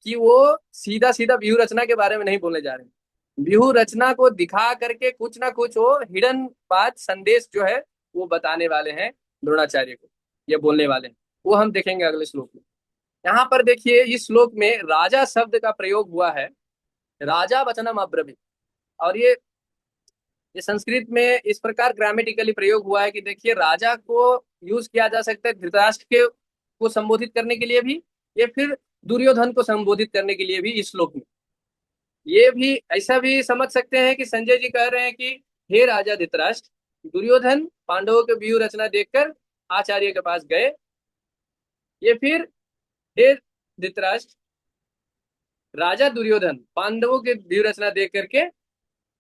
कि वो सीधा सीधा व्यूह रचना के बारे में नहीं बोलने जा रहे हैं। व्यूह रचना को दिखा करके कुछ ना कुछ वो हिडन बात, संदेश जो है वो बताने वाले हैं द्रोणाचार्य को, ये बोलने वाले हैं। वो हम देखेंगे अगले श्लोक में। यहाँ पर देखिए इस श्लोक में राजा शब्द का प्रयोग हुआ है, राजा वचनम अब्रवीत। और ये संस्कृत में इस प्रकार ग्रामेटिकली प्रयोग हुआ है कि देखिए राजा को यूज किया जा सकता है धृतराष्ट्र के को संबोधित करने के लिए भी, या फिर दुर्योधन को संबोधित करने के लिए भी इस श्लोक में। ये भी ऐसा भी समझ सकते हैं कि संजय जी कह रहे हैं कि हे राजा धृतराष्ट्र, दुर्योधन पांडवों के व्यूह रचना देखकर आचार्य के पास गए, ये फिर हे धृतराष्ट्र, राजा दुर्योधन पांडवों के व्यूह रचना देख करके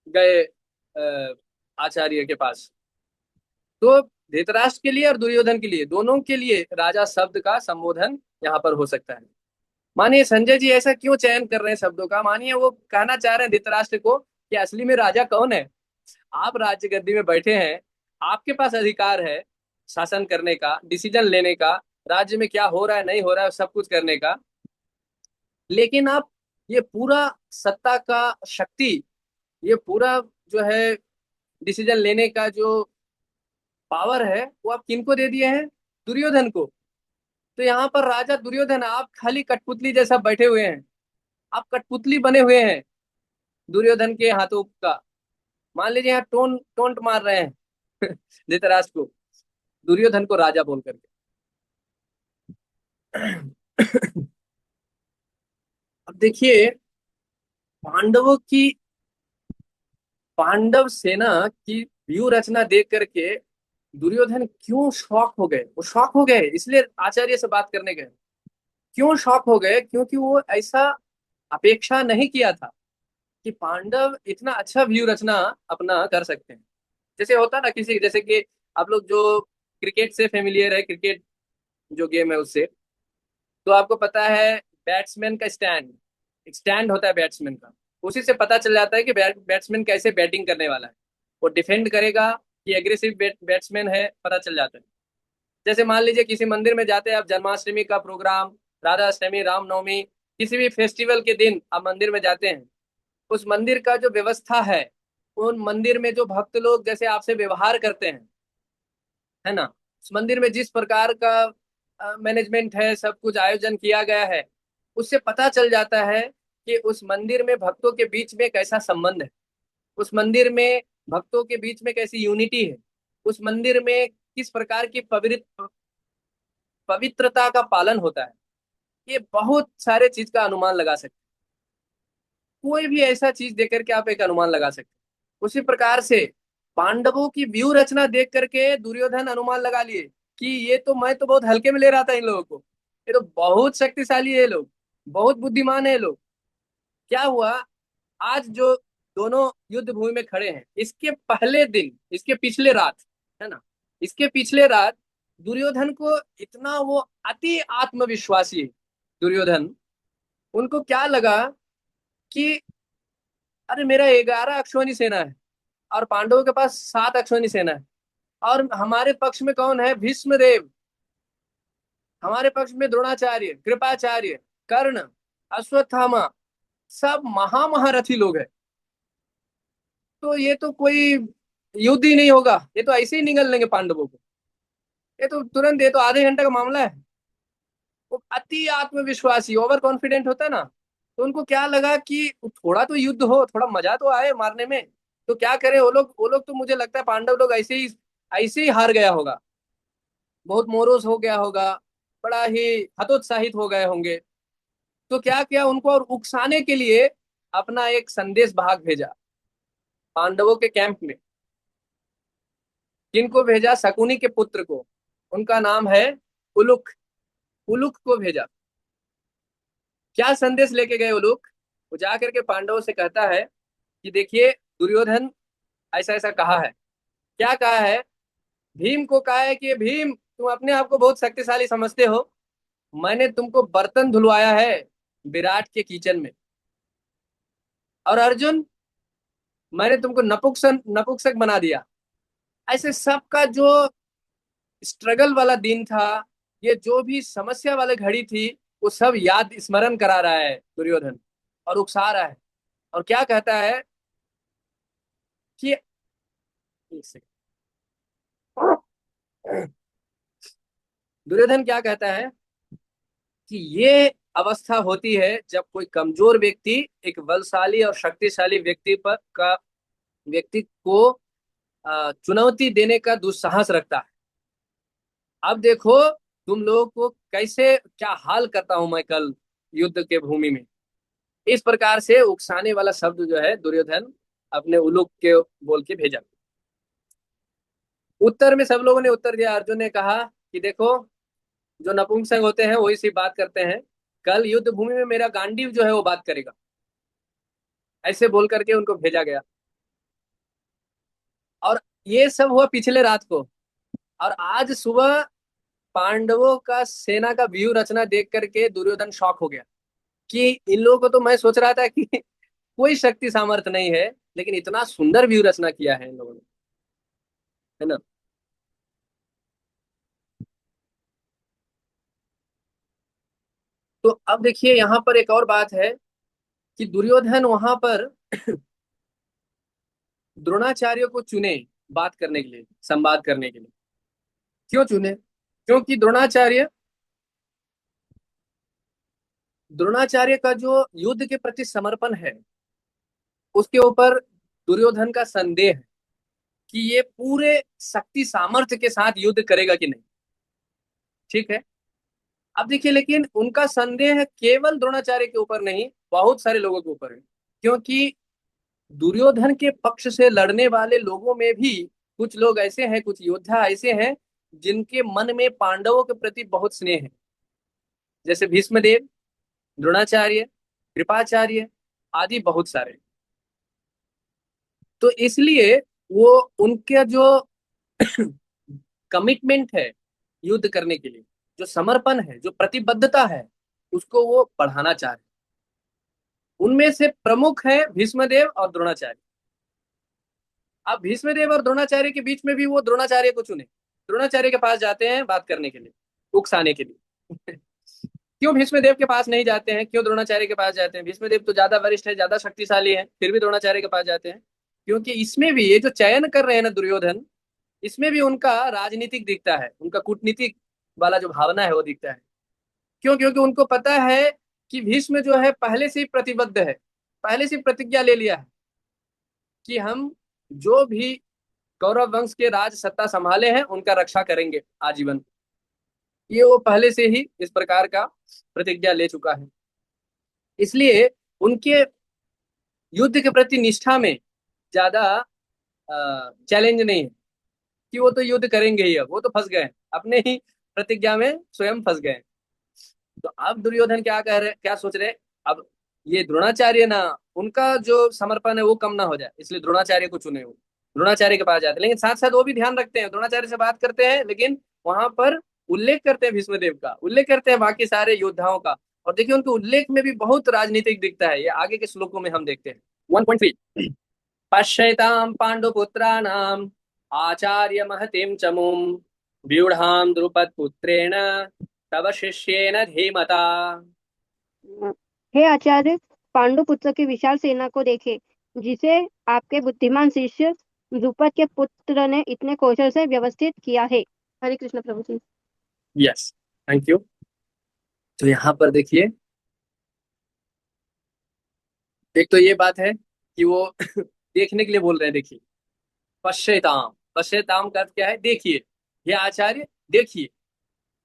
गए आचार्य के पास। तो धृतराष्ट्र के लिए और दुर्योधन के लिए, दोनों के लिए राजा शब्द का संबोधन यहाँ पर हो सकता है। मानिए संजय जी ऐसा क्यों चयन कर रहे हैं शब्दों का, मानिए वो कहना चाह रहे हैं धृतराष्ट्र को कि असली में राजा कौन है। आप राज्य गद्दी में बैठे हैं, आपके पास अधिकार है शासन करने का, डिसीजन लेने का, राज्य में क्या हो रहा है नहीं हो रहा है सब कुछ करने का। लेकिन आप ये पूरा सत्ता का शक्ति, ये पूरा जो है डिसीजन लेने का जो पावर है वो आप किनको दे दिए हैं? दुर्योधन को। तो यहाँ पर राजा दुर्योधन, आप खाली कठपुतली जैसा बैठे हुए हैं, आप कठपुतली बने हुए हैं दुर्योधन के हाथों का। मान लीजिए यहाँ टोंट मार रहे हैं धृतराष्ट्र को, दुर्योधन को राजा बोल करके। अब देखिए पांडवों की, पांडव सेना की व्यू रचना देख करके दुर्योधन क्यों शॉक हो गए। वो शॉक हो गए इसलिए आचार्य से बात करने गए। क्यों शॉक हो गए? क्योंकि वो ऐसा अपेक्षा नहीं किया था कि पांडव इतना अच्छा व्यू रचना अपना कर सकते हैं। जैसे होता ना किसी, जैसे कि आप लोग जो क्रिकेट से फेमिलियर है, क्रिकेट जो गेम है उससे, तो आपको पता है बैट्समैन का स्टैंड, एक स्टैंड होता है बैट्समैन का, उसी से पता चल जाता है कि बैट्समैन कैसे बैटिंग करने वाला है, वो डिफेंड करेगा कि एग्रेसिव बैट्समैन है, पता चल जाता है। जैसे मान लीजिए किसी मंदिर में जाते हैं आप, जन्माष्टमी का प्रोग्राम, राधाष्टमी, रामनवमी, किसी भी फेस्टिवल के दिन आप मंदिर में जाते हैं, उस मंदिर का जो व्यवस्था है, उन मंदिर में जो भक्त लोग जैसे आपसे व्यवहार करते हैं, है ना, उस मंदिर में जिस प्रकार का मैनेजमेंट है, सब कुछ आयोजन किया गया है, उससे पता चल जाता है कि उस मंदिर में भक्तों के बीच में कैसा संबंध है, उस मंदिर में भक्तों के बीच में कैसी यूनिटी है, उस मंदिर में किस प्रकार की पवित्रता का पालन होता है। ये बहुत सारे चीज का अनुमान लगा सकते हैं, कोई भी ऐसा चीज देख करके आप एक अनुमान लगा सकते हैं। उसी प्रकार से पांडवों की व्यू रचना देख करके दुर्योधन अनुमान लगा लिए कि ये तो, मैं तो बहुत हल्के में ले रहा था इन लोगों को, ये तो बहुत शक्तिशाली है ये लोग, बहुत बुद्धिमान है ये लोग। क्या हुआ, आज जो दोनों युद्ध भूमि में खड़े हैं, इसके पहले दिन, इसके पिछले रात, है ना, इसके पिछले रात दुर्योधन को इतना वो अति आत्मविश्वासी है दुर्योधन, उनको क्या लगा कि अरे मेरा 11 अक्षौनी सेना है और पांडवों के पास 7 अक्षौनी सेना है, और हमारे पक्ष में कौन है? भीष्मदेव, हमारे पक्ष में द्रोणाचार्य, कृपाचार्य, कर्ण, अश्वत्थामा, सब महामहारथी लोग हैं। तो ये तो कोई युद्ध ही नहीं होगा, ये तो ऐसे ही निगल लेंगे पांडवों को, ये तो तुरंत, ये तो आधे घंटे का मामला है। वो अति आत्मविश्वासी, ओवर कॉन्फिडेंट होता है ना, तो उनको क्या लगा कि थोड़ा तो युद्ध हो, थोड़ा मजा तो आए मारने में, तो क्या करें वो लोग तो मुझे लगता है पांडव लोग ऐसे ही हार गया होगा, बहुत मोरोस हो गया होगा, बड़ा ही हतोत्साहित हो गए होंगे। तो क्या किया, उनको और उकसाने के लिए अपना एक संदेश भाग भेजा पांडवों के कैंप में। किनको भेजा? शकुनी के पुत्र को, उनका नाम है उलुक, उलुक को भेजा। क्या संदेश लेके गए उलुक? वो जा करके पांडवों से कहता है कि देखिए दुर्योधन ऐसा ऐसा कहा है। क्या कहा है? भीम को कहा है कि भीम तुम अपने आप को बहुत शक्तिशाली समझते हो, मैंने तुमको बर्तन धुलवाया है विराट के किचन में, और अर्जुन मैंने तुमको नपुंसक नपुंसक बना दिया। ऐसे सबका जो स्ट्रगल वाला दिन था, ये जो भी समस्या वाली घड़ी थी, वो सब याद स्मरण करा रहा है दुर्योधन, और उकसा रहा है। और क्या कहता है कि, एक सेकंड, दुर्योधन क्या कहता है कि ये अवस्था होती है जब कोई कमजोर व्यक्ति एक बलशाली और शक्तिशाली व्यक्ति को चुनौती देने का दुस्साहस रखता है। अब देखो तुम लोगों को कैसे क्या हाल करता हूं मैं कल युद्ध के भूमि में। इस प्रकार से उकसाने वाला शब्द जो है दुर्योधन अपने उलूक के बोल के भेजा। उत्तर में सब लोगों ने उत्तर दिया। अर्जुन ने कहा कि देखो जो नपुंसक होते हैं वही सी बात करते हैं, कल युद्ध भूमि में मेरा गांडीव जो है वो बात करेगा। ऐसे बोल करके उनको भेजा गया। और ये सब हुआ पिछले रात को, और आज सुबह पांडवों का सेना का व्यू रचना देख करके दुर्योधन शॉक हो गया। कि इन लोगों को तो मैं सोच रहा था कि कोई शक्ति सामर्थ्य नहीं है, लेकिन इतना सुंदर व्यू रचना किया है इन लोगों ने, है ना। तो अब देखिए यहाँ पर एक और बात है कि दुर्योधन वहां पर द्रोणाचार्य को चुने बात करने के लिए, संवाद करने के लिए। क्यों चुने? क्योंकि द्रोणाचार्य का जो युद्ध के प्रति समर्पण है, उसके ऊपर दुर्योधन का संदेह है कि ये पूरे शक्ति सामर्थ्य के साथ युद्ध करेगा कि नहीं। ठीक है। अब देखिए, लेकिन उनका संदेह केवल द्रोणाचार्य के ऊपर नहीं, बहुत सारे लोगों के ऊपर है। क्योंकि दुर्योधन के पक्ष से लड़ने वाले लोगों में भी कुछ लोग ऐसे हैं, कुछ योद्धा ऐसे हैं जिनके मन में पांडवों के प्रति बहुत स्नेह है, जैसे भीष्मदेव, द्रोणाचार्य, कृपाचार्य आदि बहुत सारे। तो इसलिए वो उनका जो कमिटमेंट है युद्ध करने के लिए, जो समर्पण है, जो प्रतिबद्धता है, उसको वो बढ़ाना चाह रहे हैं। उनमें से प्रमुख है भीष्मदेव और द्रोणाचार्य। अब भीष्मदेव और द्रोणाचार्य के बीच में भी वो द्रोणाचार्य को चुने, द्रोणाचार्य के पास जाते हैं बात करने के लिए, उकसाने के लिए। क्यों भीष्मदेव के पास नहीं जाते हैं, क्यों द्रोणाचार्य के पास जाते हैं? भीष्मदेव तो ज्यादा वरिष्ठ है, ज्यादा शक्तिशाली है, फिर भी द्रोणाचार्य के पास जाते हैं। क्योंकि इसमें भी ये जो चयन कर रहे हैं ना दुर्योधन, इसमें भी उनका राजनीतिक दिखता है, उनका कूटनीतिक वाला जो भावना है वो दिखता है। क्यों? क्योंकि उनको पता है कि भीष्म जो है पहले से ही प्रतिबद्ध है, पहले से ही प्रतिज्ञा ले लिया है कि हम जो भी कौरव वंश के राज सत्ता संभाले हैं उनका रक्षा करेंगे आजीवन। ये वो पहले से ही इस प्रकार का प्रतिज्ञा ले चुका है। इसलिए उनके युद्ध के प्रति निष्ठा में ज्यादा चैलेंज नहीं है कि वो तो युद्ध करेंगे ही, अब वो तो फंस गए हैं अपने ही प्रतिज्ञा में, स्वयं फंस गए हैं। तो अब दुर्योधन क्या कह रहे, क्या सोच रहे? अब ये द्रोणाचार्य ना, उनका जो समर्पण है वो कम ना हो जाए, इसलिए द्रोणाचार्य को चुने, वो द्रोणाचार्य के पास जाते हैं। लेकिन साथ साथ वो भी ध्यान रखते हैं, द्रोणाचार्य से बात करते हैं, लेकिन वहां पर उल्लेख करते हैं भीष्मदेव का, उल्लेख करते हैं बाकी सारे योद्धाओं का। और देखिए उनके उल्लेख में भी बहुत राजनीतिक दिखता है, ये आगे के श्लोकों में हम देखते हैं। 1.3 पश्यताम पांडुपुत्राणाम आचार्य महतीम चमुम व्यूढ़ाम द्रुपद पुत्रेण तव शिष्येन धीमता। हे आचार्य, पांडुपुत्र की विशाल सेना को देखे, जिसे आपके बुद्धिमान शिष्य द्रुपद के पुत्र ने इतने कौशल से व्यवस्थित किया है। हरे कृष्ण प्रभु जी। Yes, thank you. तो यहाँ पर देखिए, एक तो ये बात है कि वो देखने के लिए बोल रहे हैं। देखिए, पश्यताम, पश्यताम का अर्थ क्या है? देखिए, ये आचार्य देखिए,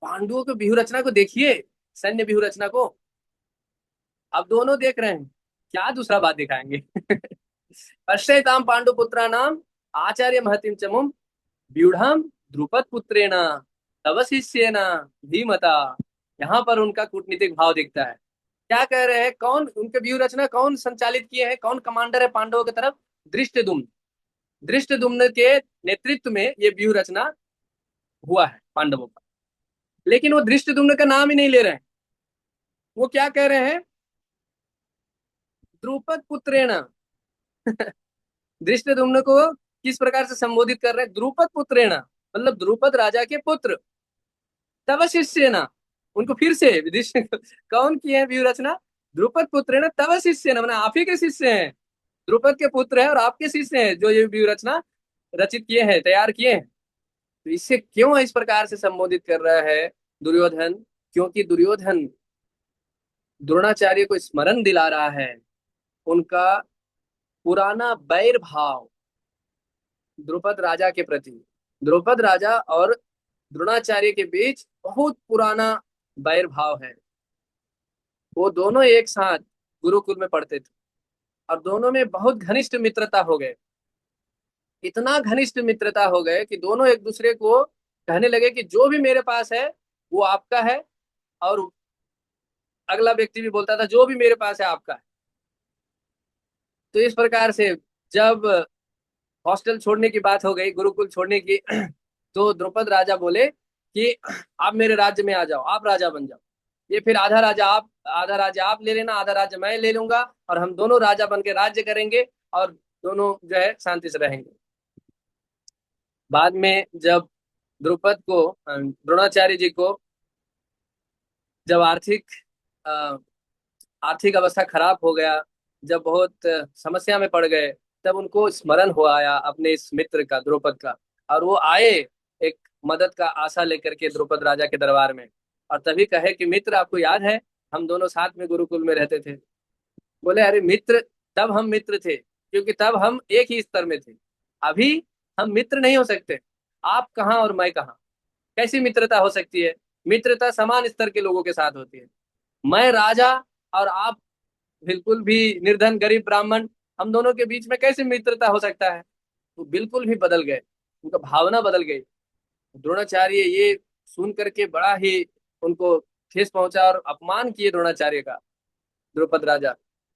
पांडवों की व्यूह रचना को देखिए, सैन्य व्यूह रचना को। अब दोनों देख रहे हैं, क्या दूसरा बात दिखाएंगे? पश्यताम पांडुपुत्रा नाम आचार्य महतिम चमुम व्यूढ़म द्रुपद पुत्रेण तव शिष्येन धीमता। यहाँ पर उनका कूटनीतिक भाव दिखता है। क्या कह रहे हैं? कौन उनके व्यूह रचना कौन संचालित किए हैं, कौन कमांडर है पांडवों की तरफ? धृष्टद्युम्न। धृष्टद्युम्न के नेतृत्व में ये व्यूह रचना हुआ है पांडवों का। लेकिन वो धृष्टद्युम्न का नाम ही नहीं ले रहे हैं, वो क्या कह रहे हैं? द्रुपद पुत्रेण। धृष्टद्युम्न को किस प्रकार से संबोधित कर रहे हैं? द्रुपद पुत्रेण, मतलब द्रुपद राजा के पुत्र। तव शिष्येन, उनको फिर से कौन किए हैं व्यू रचना? द्रुपद पुत्रेण तव शिष्येन, मतलब आप ही के शिष्य हैं, द्रुपद के पुत्र हैं और आपके शिष्य हैं जो ये व्यू रचना रचित किए हैं, तैयार किए हैं। तो इससे क्यों इस प्रकार से संबोधित कर रहा है दुर्योधन? क्योंकि दुर्योधन द्रोणाचार्य को स्मरण दिला रहा है उनका पुराना बैर भाव द्रुपद राजा के प्रति। द्रुपद राजा और द्रोणाचार्य के बीच बहुत पुराना बैर भाव है। वो दोनों एक साथ गुरुकुल में पढ़ते थे और दोनों में बहुत घनिष्ठ मित्रता हो गए। इतना घनिष्ठ मित्रता हो गए कि दोनों एक दूसरे को कहने लगे कि जो भी मेरे पास है वो आपका है, और अगला व्यक्ति भी बोलता था जो भी मेरे पास है आपका है। तो इस प्रकार से जब हॉस्टल छोड़ने की बात हो गई, गुरुकुल छोड़ने की, तो द्रुपद राजा बोले कि आप मेरे राज्य में आ जाओ, आप राजा बन जाओ। ये फिर आधा राज्य आप ले लेना, आधा राज्य मैं ले लूंगा, और हम दोनों राजा बन के राज्य करेंगे और दोनों जो है शांति से रहेंगे। बाद में जब द्रुपद को द्रोणाचार्य जी को जब अ, आर्थिक अवस्था खराब हो गया, जब बहुत समस्या में पड़ गए, तब उनको स्मरण हो आया अपने इस मित्र का, द्रुपद का, और वो आए एक मदद का आशा लेकर के द्रुपद राजा के दरबार में। और तभी कहे कि मित्र, आपको याद है हम दोनों साथ में गुरुकुल में रहते थे? बोले अरे मित्र, तब हम मित्र थे क्योंकि तब हम एक ही स्तर में थे, अभी हम मित्र नहीं हो सकते। आप कहाँ और मैं कहाँ, कैसी मित्रता हो सकती है? मित्रता समान स्तर के लोगों के साथ होती है। मैं राजा और आप बिल्कुल भी निर्धन गरीब ब्राह्मण, हम दोनों के बीच में कैसे मित्रता हो सकता है? तो बिल्कुल भी बदल गए, उनका भावना बदल गई। द्रोणाचार्य ये सुन करके बड़ा ही उनको ठेस पहुंचा और अपमान किए द्रोणाचार्य का, द्रुपद राजा,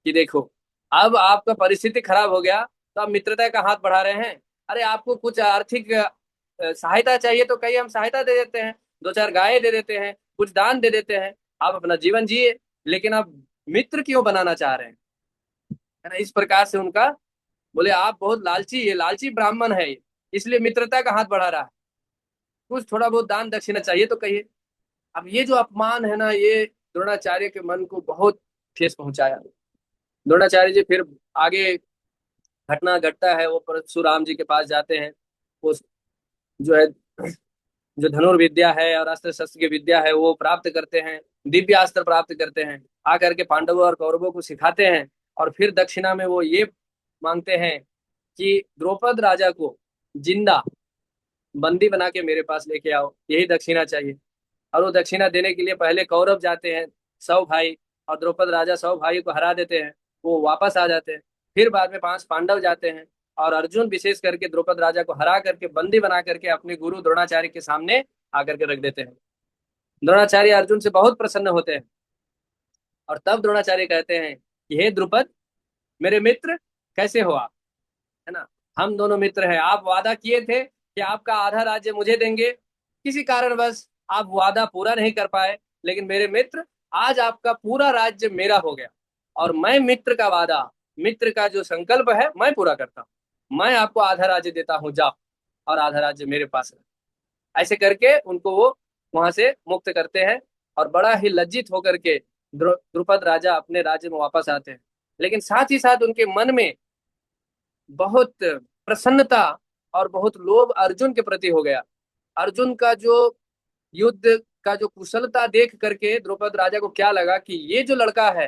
कि देखो अब आपका परिस्थिति खराब हो गया तो आप मित्रता का हाथ बढ़ा रहे हैं। अरे आपको कुछ आर्थिक सहायता चाहिए तो कहीं हम सहायता दे देते हैं, दो चार गायें दे देते हैं, कुछ दान दे देते हैं, आप अपना जीवन जिए, लेकिन आप मित्र क्यों बनाना चाह रहे हैं? है ना, इस प्रकार से उनका, बोले आप बहुत लालची, ये लालची ब्राह्मण है ये, इसलिए मित्रता का हाथ बढ़ा रहा है, कुछ थोड़ा बहुत दान दक्षिणा चाहिए तो कहिए। अब ये जो अपमान है ना, ये द्रोणाचार्य के मन को बहुत ठेस पहुंचाया। द्रोणाचार्य जी फिर आगे घटना घटता है, वो परशुराम जी के पास जाते हैं, वो जो है, जो धनुर्विद्या है और अस्त्र शस्त्र की विद्या है वो प्राप्त करते हैं, दिव्य अस्त्र प्राप्त करते हैं, आकर के पांडवों और कौरवों को सिखाते हैं। और फिर दक्षिणा में वो ये मांगते हैं कि द्रौपद राजा को जिंदा बंदी बना के मेरे पास लेके आओ, यही दक्षिणा चाहिए। और वो दक्षिणा देने के लिए पहले कौरव जाते हैं 100 भाई, और द्रौपद राजा 100 भाई को हरा देते हैं, वो वापस आ जाते हैं। फिर बाद में 5 पांडव जाते हैं, और अर्जुन विशेष करके द्रौपद राजा को हरा करके बंदी बना करके अपने गुरु द्रोणाचार्य के सामने आकर के रख देते हैं। द्रोणाचार्य अर्जुन से बहुत प्रसन्न होते हैं, और तब द्रोणाचार्य कहते हैं कि हे द्रुपद, मेरे मित्र, कैसे हो आप? है ना, हम दोनों मित्र हैं, आप वादा किए थे कि आपका आधा राज्य मुझे देंगे, किसी कारणवश आप वादा पूरा नहीं कर पाए, लेकिन मेरे मित्र, आज आपका पूरा राज्य मेरा हो गया, और मैं मित्र का वादा, मित्र का जो संकल्प है मैं पूरा करता हूँ, मैं आपको आधा राज्य देता हूँ, जाओ और आधा राज्य मेरे पास है। ऐसे करके उनको वो वहां से मुक्त करते हैं, और बड़ा ही लज्जित होकर के द्रुपद राजा अपने राज्य में वापस आते हैं। लेकिन साथ ही साथ उनके मन में बहुत प्रसन्नता और बहुत लोभ अर्जुन के प्रति हो गया। अर्जुन का जो युद्ध का जो कुशलता देख करके द्रौपद राजा को क्या लगा कि ये जो लड़का है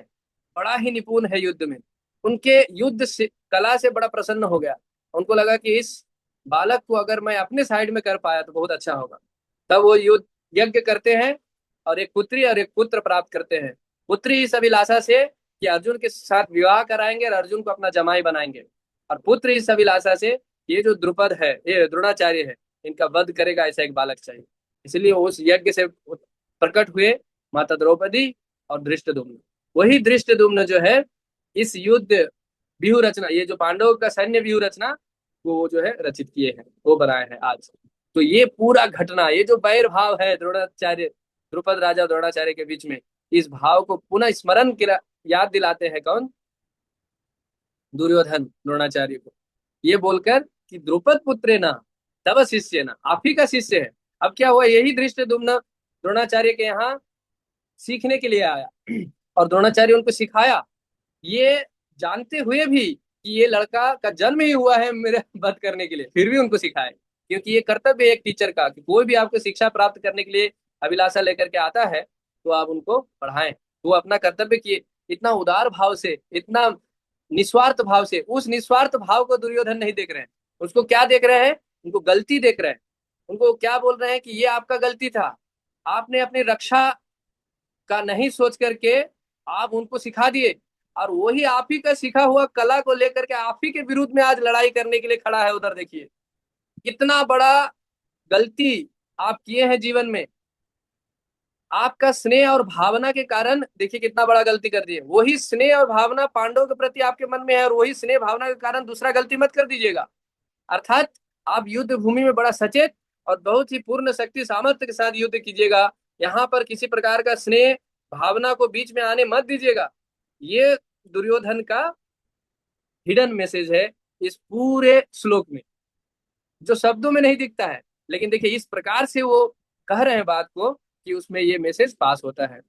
बड़ा ही निपुण है युद्ध में, उनके युद्ध से कला से बड़ा प्रसन्न हो गया। उनको लगा कि इस बालक को अगर मैं अपने साइड में कर पाया तो बहुत अच्छा होगा। तब वो युद्ध यज्ञ करते हैं, और एक पुत्री और एक पुत्र प्राप्त करते हैं। पुत्री इस अभिलाषा से कि अर्जुन के साथ विवाह कराएंगे और अर्जुन को अपना जमाई बनाएंगे, और पुत्र इस अभिलाषा से ये जो द्रुपद है, ये द्रोणाचार्य है, इनका वध करेगा, ऐसा एक बालक चाहिए। इसलिए उस यज्ञ से प्रकट हुए माता द्रौपदी और धृष्टद्युम्न। वही धृष्टद्युम्न जो है इस युद्ध व्यूह रचना, ये जो पांडवों का सैन्य व्यूह रचना, वो जो है रचित किए हैं, वो बनाए हैं आज। तो ये पूरा घटना, ये जो वैर भाव है द्रोणाचार्य, द्रुपद राजा और द्रोणाचार्य के बीच में, इस भाव को पुनः स्मरण याद दिलाते हैं कौन? दुर्योधन द्रोणाचार्य को, ये बोलकर कि द्रुपद पुत्रे ना तब शिष्य ना, आप ही का शिष्य है। अब क्या हुआ, यही धृष्टद्युम्न द्रोणाचार्य के यहाँ सीखने के लिए आया, और द्रोणाचार्य उनको सिखाया, ये जानते हुए भी कि ये लड़का का जन्म ही हुआ है मेरे वध करने के लिए, फिर भी उनको सिखाए। क्योंकि ये कर्तव्य है एक टीचर का कि कोई भी आपको शिक्षा प्राप्त करने के लिए अभिलाषा लेकर के आता है तो आप उनको पढ़ाएं। वो अपना कर्तव्य किए, इतना उदार भाव से, इतना निस्वार्थ भाव से। उस निस्वार्थ भाव को दुर्योधन नहीं देख रहे हैं, उसको क्या देख रहे हैं? उनको गलती देख रहे हैं। उनको क्या बोल रहे हैं कि ये आपका गलती था, आपने अपनी रक्षा का नहीं सोच करके आप उनको सिखा दिए, और वही आप ही का सीखा हुआ कला को लेकर के आप ही के विरुद्ध में आज लड़ाई करने के लिए खड़ा है। उधर देखिए कितना बड़ा गलती आप किए हैं जीवन में। आपका स्नेह और भावना के कारण देखिए कितना बड़ा गलती कर दिए। वही स्नेह और भावना पांडवों के प्रति आपके मन में है, और वही स्नेह भावना के कारण दूसरा गलती मत कर दीजिएगा। अर्थात आप युद्ध भूमि में बड़ा सचेत और बहुत ही पूर्ण शक्ति सामर्थ्य के साथ युद्ध कीजिएगा। यहाँ पर किसी प्रकार का स्नेह भावना को बीच में आने मत दीजिएगा। ये दुर्योधन का हिडन मैसेज है इस पूरे श्लोक में, जो शब्दों में नहीं दिखता है, लेकिन देखिए इस प्रकार से वो कह रहे हैं बात को कि उसमें ये मैसेज पास होता है।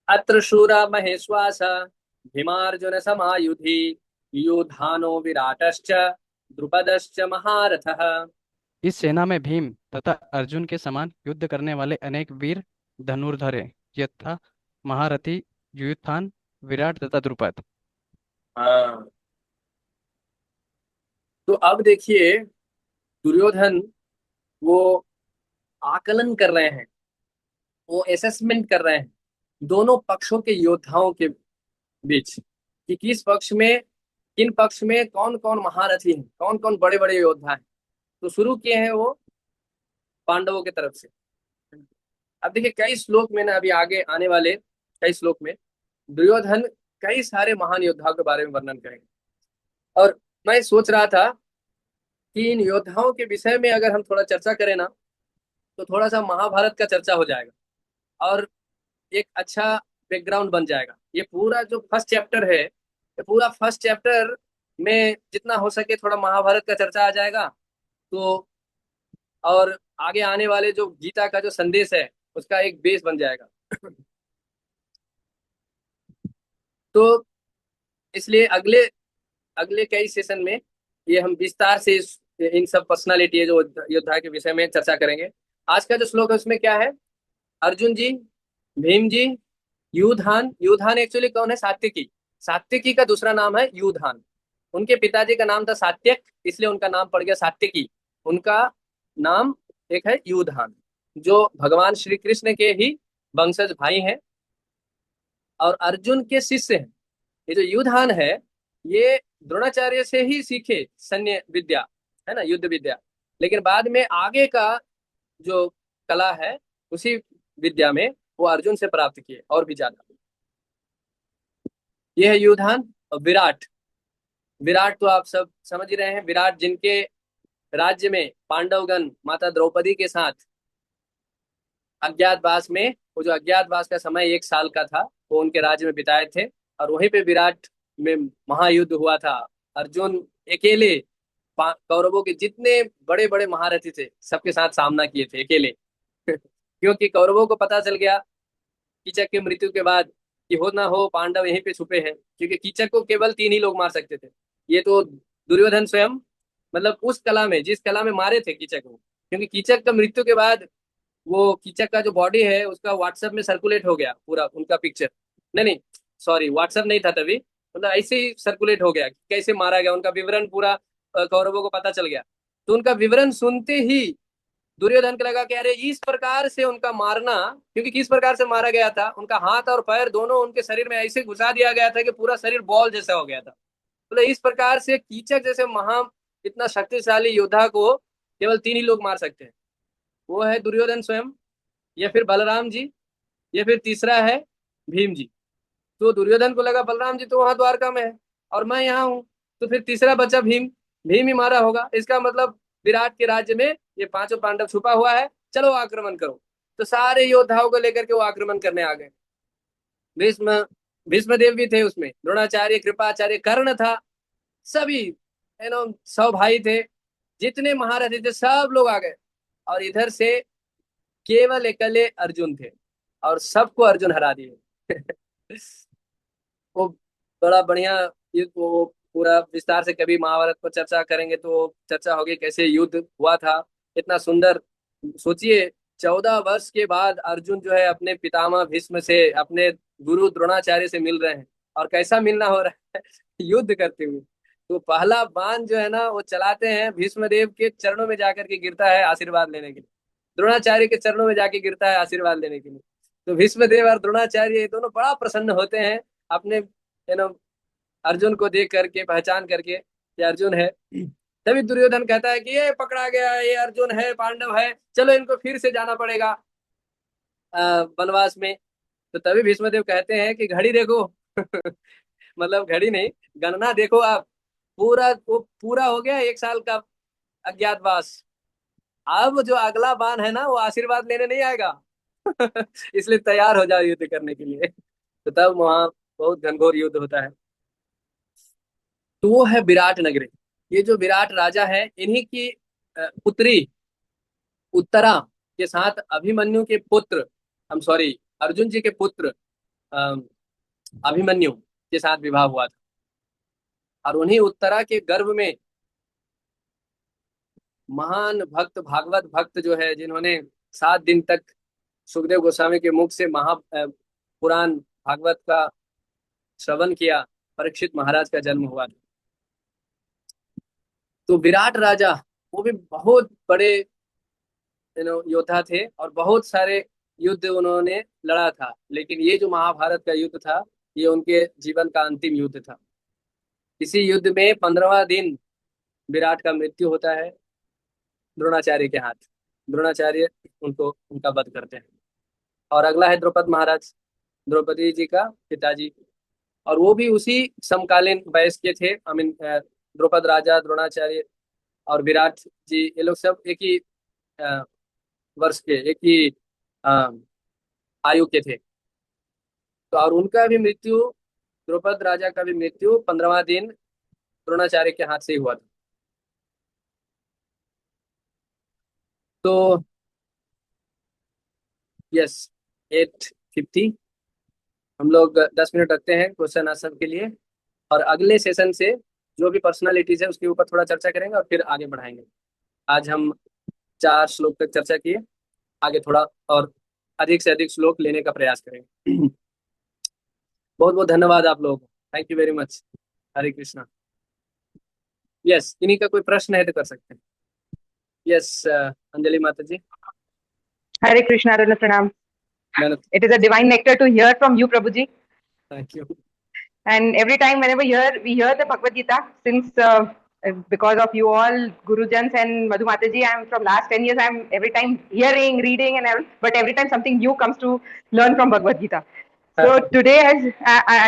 अत्र शूरा महेश्वास भीमार्जुन समायुधि युधानो विराटश्च द्रुपदश्च महारथः। इस सेना में भीम तथा अर्जुन के समान युद्ध करने वाले अनेक वीर धनुर्धर हैं, यथा महारथी युयुत्थान, विराट तथा द्रुपद। हाँ, तो अब देखिए दुर्योधन वो आकलन कर रहे हैं, वो असेसमेंट कर रहे हैं दोनों पक्षों के योद्धाओं के बीच, कि किस पक्ष में, किन पक्ष में कौन कौन महारथी हैं, कौन कौन बड़े बड़े योद्धा हैं। तो शुरू किए हैं वो पांडवों की तरफ से। अब देखिए कई श्लोक में ना, अभी आगे आने वाले कई श्लोक में दुर्योधन कई सारे महान योद्धाओं के बारे में वर्णन करेंगे। और मैं सोच रहा था कि इन योद्धाओं के विषय में अगर हम थोड़ा चर्चा करें ना, तो थोड़ा सा महाभारत का चर्चा हो जाएगा और एक अच्छा बैकग्राउंड बन जाएगा। ये पूरा जो फर्स्ट चैप्टर है, ये पूरा फर्स्ट चैप्टर में जितना हो सके थोड़ा महाभारत का चर्चा आ जाएगा, तो और आगे आने वाले जो गीता का जो संदेश है उसका एक बेस बन जाएगा। तो इसलिए अगले अगले कई सेशन में ये हम विस्तार से इन सब पर्सनालिटी है जो योद्धा के विषय में चर्चा करेंगे। आज का जो श्लोक है उसमें क्या है, अर्जुन जी, भीम जी, युधान। युधान एक्चुअली कौन है, सात्यकी। सात्यकी का दूसरा नाम है युधान। उनके पिताजी का नाम था सात्यक, इसलिए उनका नाम पड़ गया सात्यकी। उनका नाम एक है युधान, जो भगवान श्री कृष्ण के ही वंशज भाई हैं और अर्जुन के शिष्य हैं। ये जो युधान है ये द्रोणाचार्य से ही सीखे सैन्य विद्या, है ना, युद्ध विद्या। लेकिन बाद में आगे का जो कला है उसी विद्या में वो अर्जुन से प्राप्त किए और भी ज्यादा। ये है युधान। और विराट, विराट तो आप सब समझ ही रहे हैं, विराट जिनके राज्य में पांडवगण माता द्रौपदी के साथ अज्ञातवास में, वो जो अज्ञातवास का समय 1 साल का था वो उनके राज्य में बिताए थे। और वहीं पे विराट में महायुद्ध हुआ था। अर्जुन अकेले कौरवों के जितने बड़े बड़े महारथी थे सबके साथ सामना किए थे अकेले। क्योंकि कौरवों को पता चल गया कीचक की मृत्यु के बाद कि हो ना हो पांडव यहीं पे छुपे हैं, क्योंकि कीचक को केवल 3 ही लोग मार सकते थे। ये तो दुर्योधन स्वयं, मतलब उस कला में, जिस कला में मारे थे कीचक को, क्योंकि कीचक का मृत्यु के बाद वो कीचक का जो बॉडी है उसका व्हाट्सएप में सर्कुलेट हो गया पूरा उनका पिक्चर। नहीं नहीं, सॉरी, व्हाट्सएप नहीं था तभी, मतलब ऐसे ही सर्कुलेट हो गया कि कैसे मारा गया, उनका विवरण पूरा कौरवों को पता चल गया। तो उनका विवरण सुनते ही दुर्योधन को लगा कि अरे इस प्रकार से उनका मारना, क्योंकि किस प्रकार से मारा गया था, उनका हाथ और पैर दोनों उनके शरीर में ऐसे घुसा दिया गया था कि पूरा शरीर बॉल जैसा हो गया था। मतलब इस प्रकार से कीचक जैसे महा इतना शक्तिशाली योद्धा को केवल 3 ही लोग मार सकते हैं। वो है दुर्योधन स्वयं, या फिर बलराम जी, या फिर तीसरा है भीम जी। तो दुर्योधन को लगा बलराम जी तो वहां द्वारका में है और मैं यहाँ हूँ, तो फिर तीसरा बच्चा भीम, भीम ही मारा होगा, इसका मतलब विराट के राज्य में ये पांचों पांडव छुपा हुआ है, चलो आक्रमण करो। तो सारे योद्धाओं को लेकर के वो आक्रमण करने आ गए। भीष्म भीष्म देव भी थे उसमें, द्रोणाचार्य, कृपाचार्य, कर्ण था, सभी 100 भाई थे, जितने महारथी थे सब लोग आ गए। और इधर से केवल अकेले अर्जुन थे और सबको अर्जुन हरा दिए। वो बड़ा बढ़िया युद्ध, वो पूरा विस्तार से कभी महाभारत पर चर्चा करेंगे तो चर्चा होगी कैसे युद्ध हुआ था, इतना सुंदर। सोचिए 14 वर्ष के बाद अर्जुन जो है अपने पितामह भीष्म से, अपने गुरु द्रोणाचार्य से मिल रहे हैं, और कैसा मिलना हो रहा है, युद्ध करते हुए। तो पहला बाण जो है ना वो चलाते हैं, भीष्म देव के चरणों में जाकर के गिरता है आशीर्वाद लेने के लिए, द्रोणाचार्य के चरणों में जाके गिरता है आशीर्वाद लेने के लिए। तो भीष्मदेव और द्रोणाचार्य ये दोनों बड़ा प्रसन्न होते हैं अपने अर्जुन को देख करके, पहचान करके ये अर्जुन है। तभी दुर्योधन कहता है कि ये पकड़ा गया, ये अर्जुन है, पांडव है, चलो इनको फिर से जाना पड़ेगा वनवास में। तो तभी भीष्मदेव कहते हैं कि घड़ी देखो। मतलब घड़ी नहीं, गणना देखो आप, पूरा वो पूरा हो गया 1 साल का अज्ञातवास। अब जो अगला बाण है ना वो आशीर्वाद लेने नहीं आएगा, इसलिए तैयार हो जाओ युद्ध करने के लिए। तो तब वहां बहुत घनघोर युद्ध होता है। तो वो है विराट नगरी। ये जो विराट राजा है, इन्हीं की पुत्री उत्तरा के साथ अभिमन्यु के पुत्र, हम सॉरी, अर्जुन जी के पुत्र अ, अभिमन्यु के साथ विवाह हुआ था। और उन्हीं उत्तरा के गर्भ में महान भक्त, भागवत भक्त जो है, जिन्होंने 7 दिन तक सुखदेव गोस्वामी के मुख से पुराण भागवत का श्रवण किया, परीक्षित महाराज का जन्म हुआ था। तो विराट राजा, वो भी बहुत बड़े योद्धा थे और बहुत सारे युद्ध उन्होंने लड़ा था। लेकिन ये जो महाभारत का युद्ध था, ये उनके जीवन का अंतिम युद्ध था। इसी युद्ध में 15वां दिन विराट का मृत्यु होता है द्रोणाचार्य के हाथ। द्रोणाचार्य उनको उनका वध करते हैं। और अगला है द्रौपद महाराज, द्रौपदी जी का पिताजी। और वो भी उसी समकालीन वयस के थे। आई मीन, द्रौपद राजा, द्रोणाचार्य और विराट जी, ये लोग सब एक ही अ, वर्ष के, एक ही अ, आयु के थे। तो और उनका भी मृत्यु, द्रौपद राजा का भी मृत्यु 15वां दिन द्रोणाचार्य के हाथ से ही हुआ था। तो यस, 8:50, हम लोग 10 मिनट रखते हैं क्वेश्चन आंसर के लिए। और अगले सेशन से जो भी पर्सनालिटीज है उसके ऊपर थोड़ा चर्चा करेंगे और फिर आगे बढ़ाएंगे। आज हम 4 श्लोक तक चर्चा किए, आगे थोड़ा और अधिक से अधिक श्लोक लेने का प्रयास करेंगे। बहुत बहुत धन्यवाद आप लोगों को। Thank you very much. Hare Krishna. Yes, इन्हीं का कोई प्रश्न है तो कर सकते हैं। यस, अंजलि माता जी। Hare Krishna, Rana Pranam. मैंने, It is a divine nectar to hear from you, Prabhuji. Thank you. And every time, whenever we hear the Bhagavad Gita, since because of you all, Gurujans and Madhu Mataji, I'm from last 10 years, I'm every time hearing, reading, and but every time something new comes to learn from Bhagavad Gita. So today, as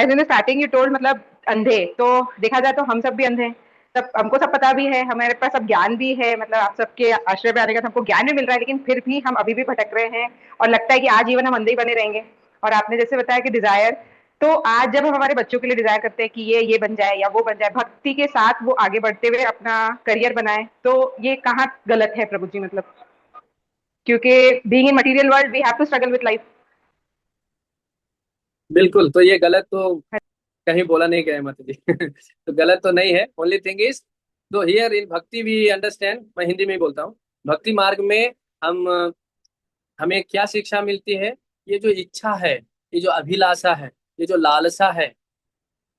in the starting, you told, मतलब अंधे, तो देखा जाए तो हम सब भी अंधे हैं। सब हमको सब पता भी है, हमारे पास सब ज्ञान भी है, मतलब आप सबके आश्रय में आने का हमको ज्ञान भी मिल रहा है, लेकिन फिर भी हम अभी भी भटक रहे हैं और लगता है कि आजीवन हम अंधे ही बने रहेंगे। और आपने जैसे बताया कि डिजायर, तो आज जब हम हमारे बच्चों के लिए डिजायर करते हैं कि ये बन जाए या वो बन जाए, भक्ति के साथ वो आगे बढ़ते हुए अपना करियर बनाए, तो ये कहाँ गलत है प्रभु जी? मतलब क्योंकि being in material world we have to struggle with life. बिल्कुल, तो ये गलत तो कहीं बोला नहीं गया है माता जी। तो गलत तो नहीं है। ओनली थिंग इज, तो हियर इन भक्ति वी अंडरस्टैंड, मैं हिंदी में ही बोलता हूँ। भक्ति मार्ग में हम हमें क्या शिक्षा मिलती है? ये जो इच्छा है, ये जो अभिलाषा है, ये जो लालसा है,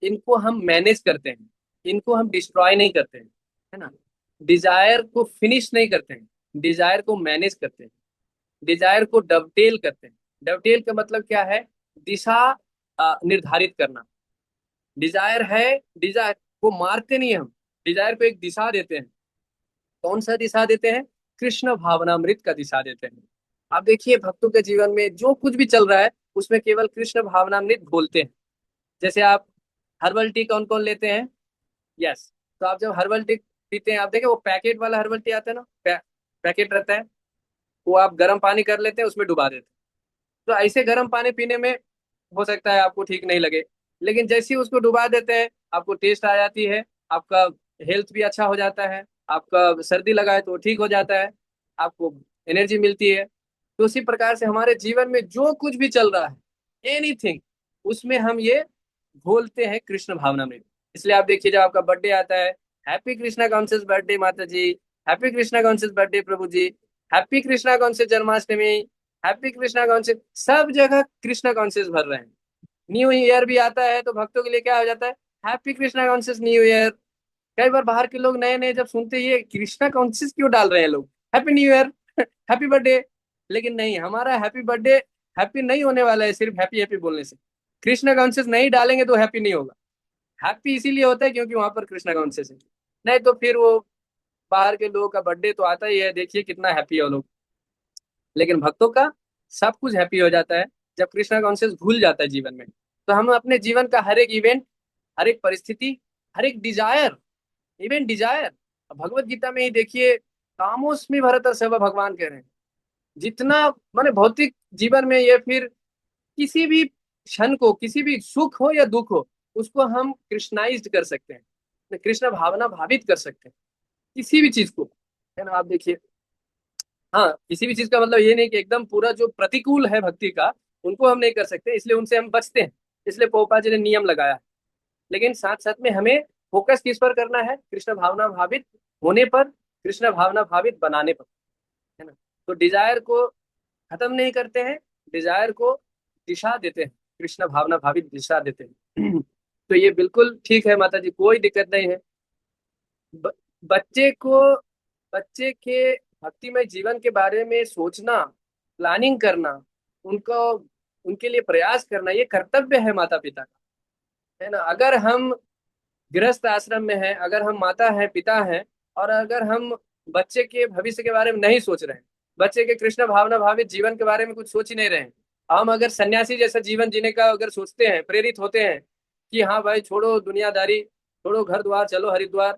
इनको हम मैनेज करते हैं, इनको हम डिस्ट्रॉय नहीं करते हैं, है ना। डिजायर को फिनिश नहीं करते हैं, डिजायर को मैनेज करते हैं, डिजायर को डवटेल करते हैं। डवटेल का मतलब क्या है? दिशा निर्धारित करना। डिजायर है, डिजायर को मारते नहीं हम, डिजायर को एक दिशा देते हैं। कौन सा दिशा देते हैं? कृष्ण भावनामृत का दिशा देते हैं। आप देखिए भक्तों के जीवन में जो कुछ भी चल रहा है, उसमें केवल कृष्ण भावनामृत घोलते हैं। जैसे आप हर्बल टी कौन कौन लेते हैं? यस, तो आप जब हर्बल टी पीते हैं, आप देखें वो पैकेट वाला हर्बल टी आता है ना, पैकेट रहता है, वो आप गर्म पानी कर लेते हैं, उसमें डुबा देते हैं। तो ऐसे गर्म पानी पीने में हो सकता है आपको ठीक नहीं लगे, लेकिन जैसे ही उसको डुबा देते हैं, आपको टेस्ट आ जाती है, आपका हेल्थ भी अच्छा हो जाता है, आपका सर्दी लगा है तो वो ठीक हो जाता है, आपको एनर्जी मिलती है। तो उसी प्रकार से हमारे जीवन में जो कुछ भी चल रहा है, एनीथिंग, उसमें हम ये घोलते हैं कृष्ण भावना में। इसलिए आप देखिए, जब आपका बर्थडे आता है, हैप्पी कृष्णा कॉन्शियस बर्थडे माता जी, हैप्पी कृष्णा कॉन्शियस बर्थडे प्रभु जी, happy Krishna conscious Janmashtami, happy Krishna conscious, सब जगह कृष्णा कॉन्शियस भर रहे हैं। न्यू ईयर भी आता है तो भक्तों के लिए क्या हो जाता है? Happy Krishna conscious new year. कई बार बाहर के लोग नए नए जब सुनते ही, ये कृष्णा कॉन्शियस क्यों डाल रहे हैं लोग, happy new year, happy birthday. लेकिन नहीं, हमारा हैप्पी बर्थडे हैप्पी नहीं होने वाला है सिर्फ हैप्पी हैप्पी बोलने से। कृष्णा कॉन्शियस नहीं डालेंगे तो हैप्पी नहीं होगा। हैप्पी इसीलिए होता है क्योंकि वहां पर कृष्णा कॉन्शियस है, नहीं तो फिर वो बाहर के लोगों का बर्थडे तो आता ही है, देखिए कितना हैप्पी है वो लोग। लेकिन भक्तों का सब कुछ हैप्पी हो जाता है जब कृष्णा कॉन्शियस भूल जाता है जीवन में। तो हम अपने जीवन का हर एक इवेंट, हर एक परिस्थिति, हर एक Dzire, even Dzire, Bhagavad Gita में ही देखिए, कामोस्मि भरत सेवा भगवान कह रहे हैं। जितना माने भौतिक जीवन में या फिर किसी भी क्षण को, किसी भी सुख हो या दुख हो, उसको हम कृष्णाइज्ड कर सकते हैं, कृष्ण भावना भावित कर सकते हैं, किसी भी चीज को, है ना। आप देखिए, हाँ, किसी भी चीज का मतलब ये नहीं कि एकदम पूरा जो प्रतिकूल है भक्ति का, उनको हम नहीं कर सकते, इसलिए उनसे हम बचते हैं। इसलिए पोपा जी ने नियम लगाया है। लेकिन साथ साथ में हमें फोकस किस पर करना है? कृष्ण भावना भावित होने पर, कृष्ण भावना भावित बनाने पर, है ना। तो डिजायर को खत्म नहीं करते हैं, डिजायर को दिशा देते हैं, कृष्ण भावना भावित दिशा देते हैं। तो ये बिल्कुल ठीक है माता जी, कोई दिक्कत नहीं है। ब, बच्चे को, बच्चे के भक्तिमय जीवन के बारे में सोचना, प्लानिंग करना, उनको, उनके लिए प्रयास करना, ये कर्तव्य है माता पिता का, है ना। अगर हम गृहस्थ आश्रम में हैं, अगर हम माता हैं, पिता हैं, और अगर हम बच्चे के भविष्य के बारे में नहीं सोच रहे हैं, बच्चे के कृष्ण भावना भावित जीवन के बारे में कुछ सोच ही नहीं रहे हैं, हम अगर सन्यासी जैसा जीवन जीने का अगर सोचते हैं, प्रेरित होते हैं कि हाँ भाई छोड़ो दुनियादारी, छोड़ो घर द्वार, चलो हरिद्वार,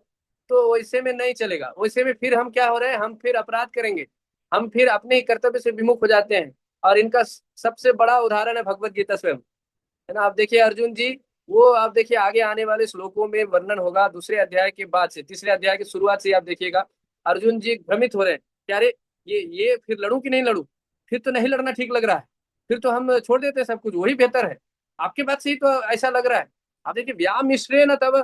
तो वैसे में नहीं चलेगा। वैसे में फिर हम क्या हो रहे हैं, हम फिर अपराध करेंगे, हम फिर अपने ही कर्तव्य से विमुख हो जाते हैं। और इनका सबसे बड़ा उदाहरण है भगवत गीता स्वयं, है ना। आप देखिए अर्जुन जी, वो आप देखिए आगे आने वाले श्लोकों में वर्णन होगा, दूसरे अध्याय के बाद से, तीसरे अध्याय की शुरुआत से आप देखिएगा, अर्जुन जी भ्रमित हो रहे हैं कि अरे ये फिर लड़ूं कि नहीं लड़ूं, फिर तो नहीं लड़ना ठीक लग रहा है, फिर तो हम छोड़ देते हैं सब कुछ, वही बेहतर है। आपके बात से ही तो ऐसा लग रहा है। आप देखिए व्याम मिश्रे न तब,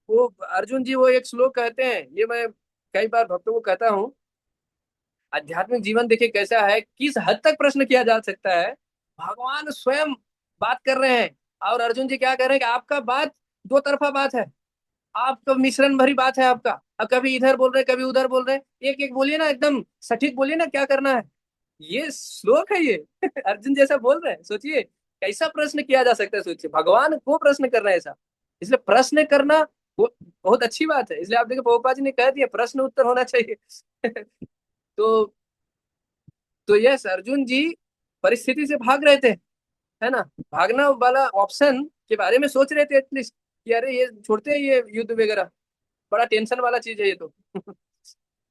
वो अर्जुन जी वो एक श्लोक कहते हैं, ये मैं कई बार भक्तों को कहता हूँ, आध्यात्मिक जीवन देखिए कैसा है, किस हद तक प्रश्न किया जा सकता है। भगवान स्वयं बात कर रहे हैं, और अर्जुन जी क्या कह रहे हैं कि आपका बात दो तरफा बात है, आपका मिश्रण भरी बात है आपका, अब कभी इधर बोल रहे कभी उधर बोल रहे, एक एक बोलिए ना, एकदम सटीक बोलिए ना क्या करना है। ये श्लोक है ये। अर्जुन जैसा बोल रहे हैं, सोचिए कैसा प्रश्न किया जा सकता है, सोचिए भगवान को प्रश्न कर रहे हैं ऐसा। इसलिए प्रश्न करना बहुत अच्छी बात है। इसलिए आप देखिए प्रभुपाद जी ने कह दिया प्रश्न उत्तर होना चाहिए। तो यस, अर्जुन जी परिस्थिति से भाग रहे थे, है ना। भागना वाला ऑप्शन के बारे में सोच रहे थे एटलीस्ट, कि अरे ये छोड़ते हैं ये युद्ध वगैरह, बड़ा टेंशन वाला चीज है ये तो।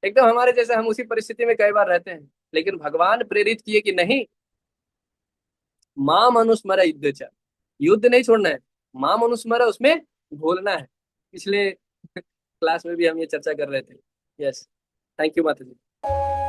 एकदम हमारे जैसे, हम उसी परिस्थिति में कई बार रहते हैं, लेकिन भगवान प्रेरित किए कि नहीं, माम अनुस्मर युद्ध च, युद्ध नहीं छोड़ना है, माम अनुस्मर उसमें भूलना है। पिछले क्लास में भी हम ये चर्चा कर रहे थे। यस, थैंक यू माता जी।